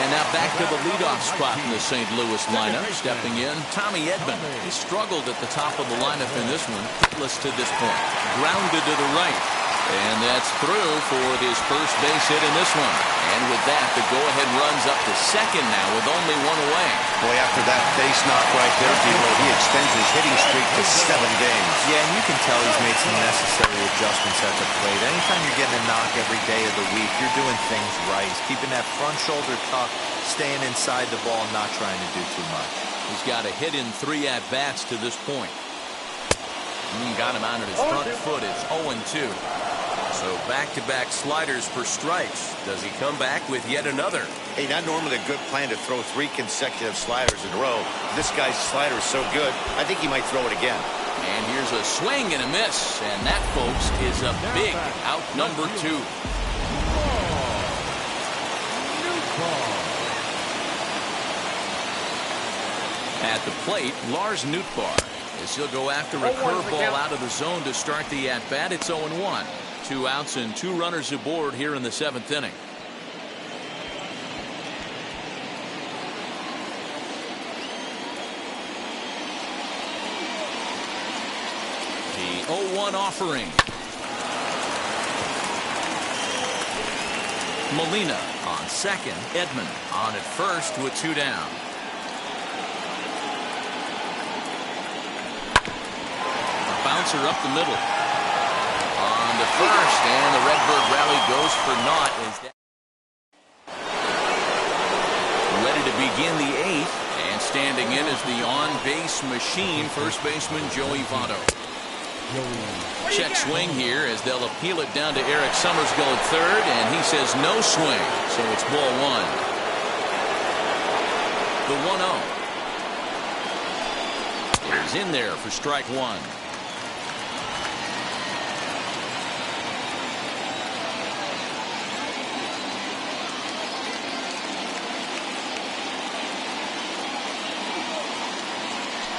S1: And now back to the leadoff spot in the St. Louis lineup. Stepping in, Tommy Edman. He struggled at the top of the lineup in this one. Hitless to this point. Grounded to the right. And that's through for his first base hit in this one. And with that, the go-ahead runs up to second now with only one away.
S2: Boy, after that base knock right there, D-Row, he extends his hitting streak to 7 games.
S3: Yeah, and you can tell he's made some necessary adjustments at the plate. Anytime you're getting a knock every day of the week, you're doing things right. He's keeping that front shoulder tucked, staying inside the ball, not trying to do too much.
S1: He's got a hit in 3 at-bats to this point. Got him out at his front foot. It's 0-2. So back-to-back sliders for strikes. Does he come back with yet another?
S2: Hey, not normally a good plan to throw 3 consecutive sliders in a row. This guy's slider is so good, I think he might throw it again.
S1: And here's a swing and a miss. And that, folks, is a big out number 2. At the plate, Lars Nootbaar. As he'll go after a curveball out of the zone to start the at-bat. It's 0-1. 2 outs and 2 runners aboard here in the 7th inning. The 0-1 offering. Molina on second. Edman on at first with 2 down. Bouncer up the middle. On the first, and the Redbird rally goes for naught. Ready to begin the 8th, and standing in is the on-base machine, first baseman Joey Votto. Check swing here as they'll appeal it down to Eric Summersgill at third, and he says no swing, so it's ball 1. The 1-0 is in there for strike 1.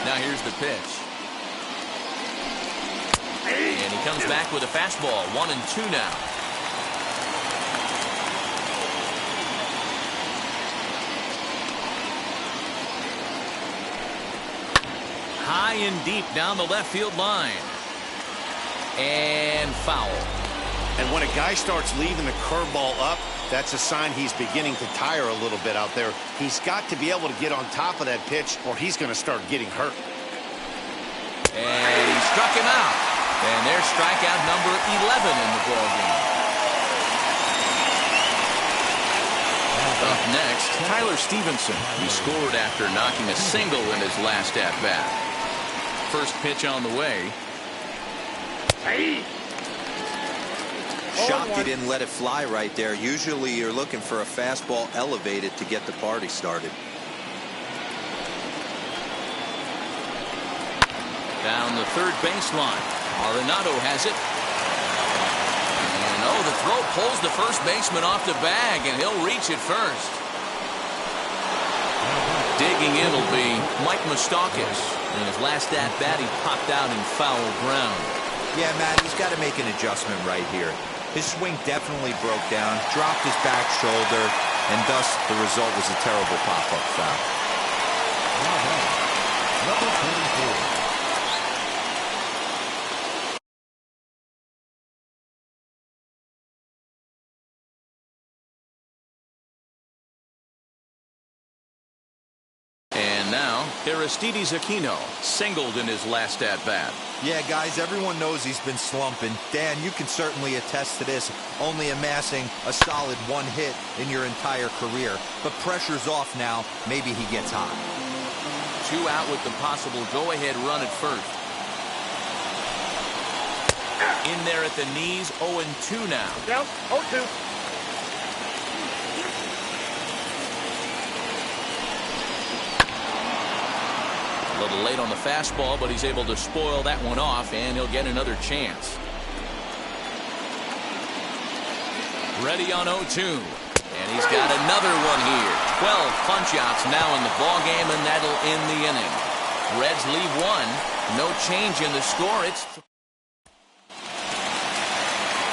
S1: Now here's the pitch. And he comes back with a fastball. 1-2 now. High and deep down the left field line. And foul.
S2: And when a guy starts leaving the curveball up, that's a sign he's beginning to tire a little bit out there. He's got to be able to get on top of that pitch or he's going to start getting hurt.
S1: And he struck him out. And there's strikeout number 11 in the ballgame. Up next, Tyler Stevenson. He scored after knocking a single in his last at-bat. First pitch on the way.
S3: Shocked he didn't let it fly right there. Usually you're looking for a fastball elevated to get the party started.
S1: Down the third baseline. Arenado has it. And the throw pulls the first baseman off the bag, and he'll reach it first. Digging in will be Mike Moustakas. In his last at-bat, he popped out in foul ground.
S3: Yeah, Matt, he's got to make an adjustment right here. His swing definitely broke down, dropped his back shoulder, and thus the result was a terrible pop-up foul.
S4: Number 24.
S1: And now, Aristides Aquino singled in his last at-bat.
S3: Yeah, guys, everyone knows he's been slumping. Dan, you can certainly attest to this, only amassing a solid one hit in your entire career. But pressure's off now. Maybe he gets hot.
S1: 2 out with the possible go-ahead run at first. In there at the knees, 0-2 now.
S5: Down, 0-2.
S1: A little late on the fastball, but he's able to spoil that one off, and he'll get another chance. Ready on 0-2. And he's got another one here. 12 punch-outs now in the ballgame, and that'll end the inning. Reds leave 1. No change in the score. It's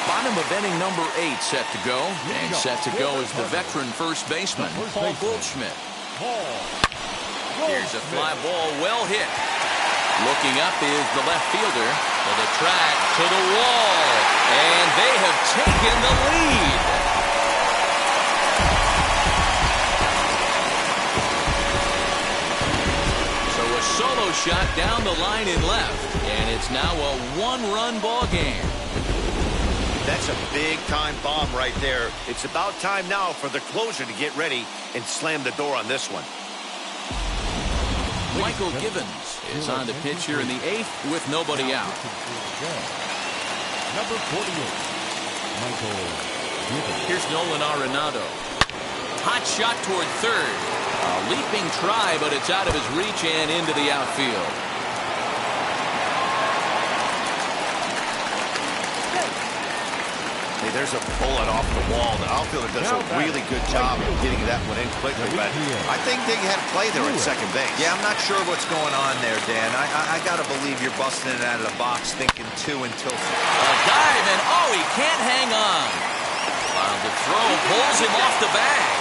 S1: bottom of inning number 8 set to go. And set to go is the veteran first baseman, Paul Goldschmidt. Here's a fly ball, well hit. Looking up is the left fielder. To the track, to the wall. And they have taken the lead. So a solo shot down the line in left. And it's now a one-run ball game.
S2: That's a big-time bomb right there. It's about time now for the closer to get ready and slam the door on this one.
S1: Michael Givens is on the pitch here in the 8th with nobody out.
S4: Number 48. Michael Givens.
S1: Here's Nolan Arenado. Hot shot toward third. A leaping try, but it's out of his reach and into the outfield.
S2: Hey, there's a bullet off the wall. The outfielder does a really good job of getting that one in quickly, but I think they had play there at second base.
S3: Yeah, I'm not sure what's going on there, Dan. I got to believe you're busting it out of the box thinking 2 until...
S1: A dive, and oh, he can't hang on. While the throw pulls him off the bag.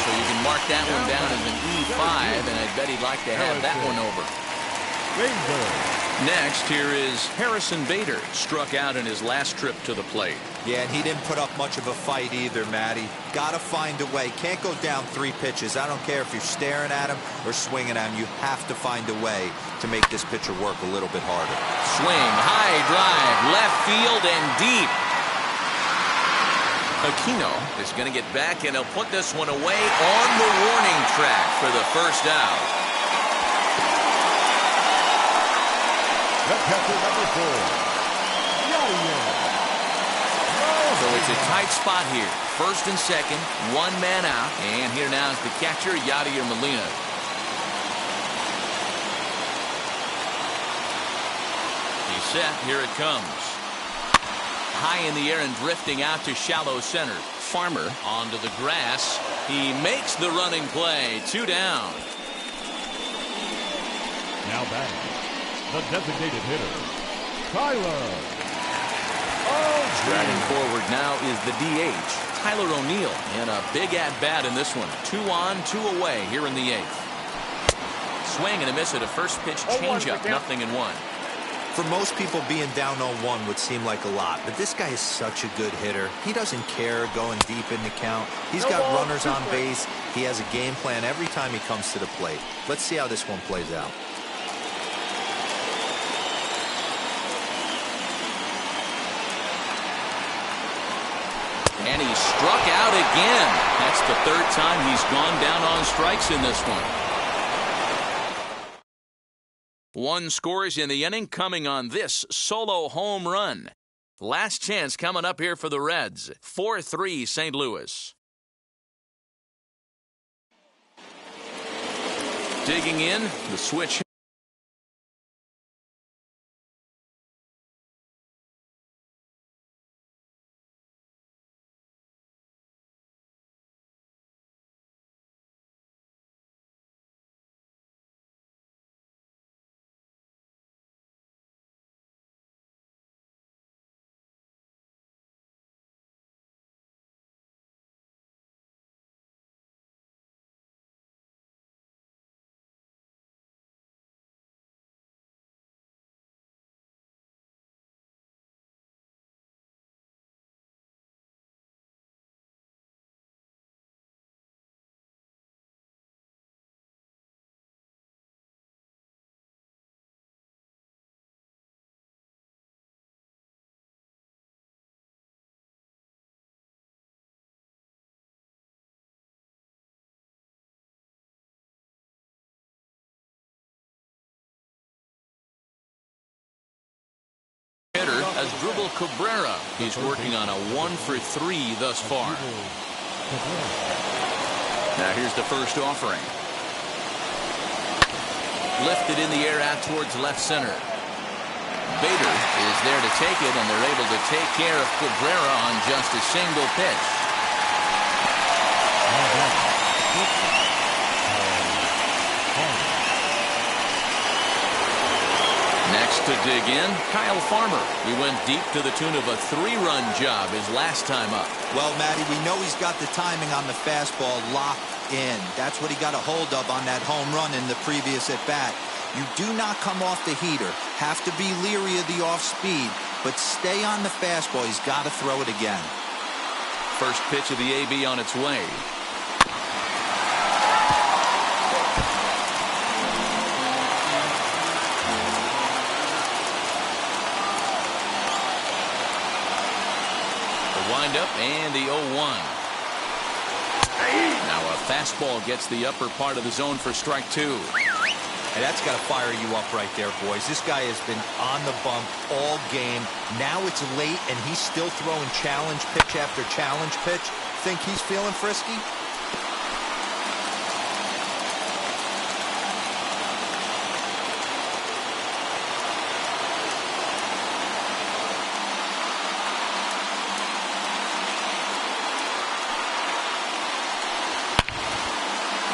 S1: So you can mark that one down as an E5, and I bet he'd like to have that one over. Next, here is Harrison Bader, struck out in his last trip to the plate.
S3: Yeah, and he didn't put up much of a fight either, Matty. Got to find a way. Can't go down 3 pitches. I don't care if you're staring at him or swinging at him. You have to find a way to make this pitcher work a little bit harder.
S1: Swing, high drive, left field and deep. Aquino is going to get back, and he'll put this one away on the warning track for the first out.
S4: Catcher number 4.
S1: So it's a tight spot here. First and second, 1 man out. And here now is the catcher, Yadier Molina. He's set. Here it comes. High in the air and drifting out to shallow center. Farmer onto the grass. He makes the running play. 2 down.
S4: Now batting, the designated hitter, Tyler.
S1: Striding forward now is the DH, Tyler O'Neill, and a big at-bat in this one. 2 on, 2 away here in the 8th. Swing and a miss at a first pitch changeup, 0-1.
S3: For most people, being down 0-1 would seem like a lot, but this guy is such a good hitter. He doesn't care going deep in the count. He's got runners on base. He has a game plan every time he comes to the plate. Let's see how this one plays out.
S1: And he struck out again. That's the 3rd time he's gone down on strikes in this one. 1 scores in the inning coming on this solo home run. Last chance coming up here for the Reds. 4-3 St. Louis. Digging in, the switch. Miguel Cabrera. He's working on a 1-for-3 thus far. Now here's the first offering. Lifted in the air out towards left center. Bader is there to take it, and they're able to take care of Cabrera on just a single pitch. Next to dig in, Kyle Farmer. He went deep to the tune of a 3-run job his last time up.
S3: Well, Matty, we know he's got the timing on the fastball locked in. That's what he got a hold of on that home run in the previous at-bat. You do not come off the heater. Have to be leery of the off-speed, but stay on the fastball. He's got to throw it again.
S1: First pitch of the AB on its way. Windup and the 0-1. Now a fastball gets the upper part of the zone for strike 2.
S3: And that's got to fire you up right there, boys. This guy has been on the bump all game. Now it's late, and he's still throwing challenge pitch after challenge pitch. Think he's feeling frisky?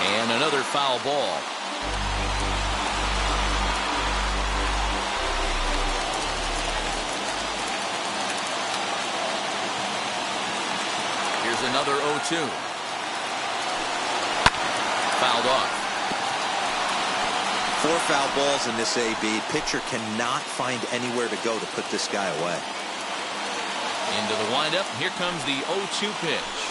S1: And another foul ball. Here's another 0-2. Fouled off.
S3: 4 foul balls in this AB. Pitcher cannot find anywhere to go to put this guy away.
S1: Into the windup. Here comes the 0-2 pitch.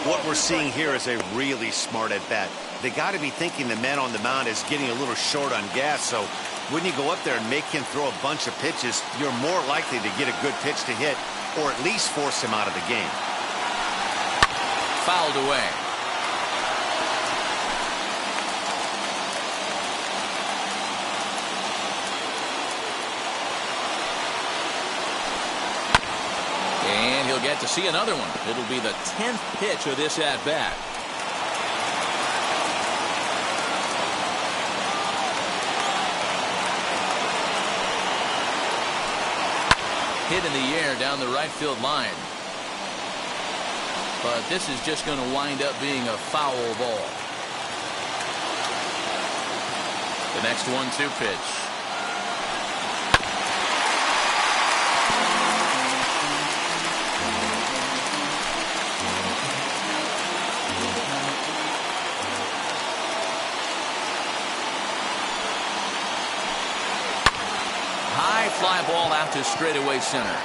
S2: What we're seeing here is a really smart at-bat. They got to be thinking the man on the mound is getting a little short on gas, so when you go up there and make him throw a bunch of pitches, you're more likely to get a good pitch to hit or at least force him out of the game.
S1: Fouled away. And he'll get to see another one. It'll be the 10th pitch of this at-bat. Hit in the air down the right field line. But this is just going to wind up being a foul ball. The next 1-2 pitch. Fly ball out to straightaway center.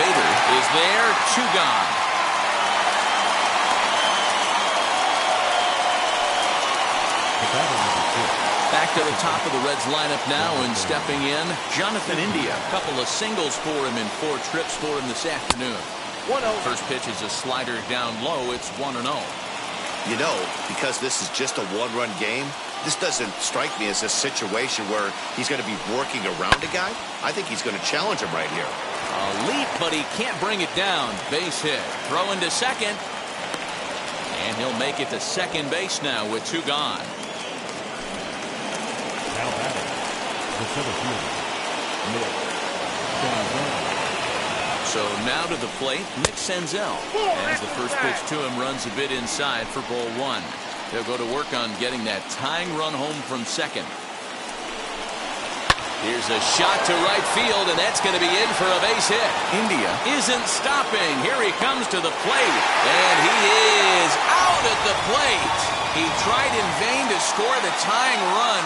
S1: Bader is there, 2 gone. Back to the top of the Reds lineup now, and stepping in, Jonathan India. A couple of singles for him and 4 trips for him this afternoon. 1-0. First pitch is a slider down low. It's 1-0.
S2: You know, because this is just a 1-run game, this doesn't strike me as a situation where he's going to be working around a guy. I think he's going to challenge him right here.
S1: A leap, but he can't bring it down. Base hit. Throw into second. And he'll make it to second base now with 2 gone.
S4: Now batting, the center fielder,
S1: So now to the plate, Nick Senzel. As the first pitch to him runs a bit inside for ball 1. They'll go to work on getting that tying run home from second. Here's a shot to right field, and that's going to be in for a base hit. India isn't stopping. Here he comes to the plate, and he is out at the plate. He tried in vain to score the tying run,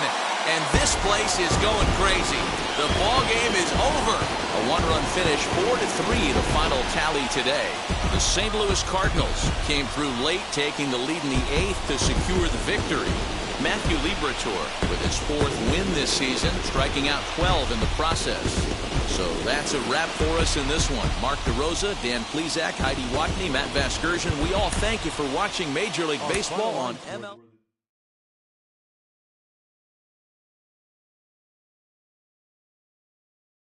S1: and this place is going crazy. The ball game is over. A 1-run finish, 4-3, the final tally today. The St. Louis Cardinals came through late, taking the lead in the 8th to secure the victory. Matthew Liberatore with his 4th win this season, striking out 12 in the process. So that's a wrap for us in this one. Mark DeRosa, Dan Plesac, Heidi Watney, Matt Vasgersian, we all thank you for watching Major League Baseball on MLB.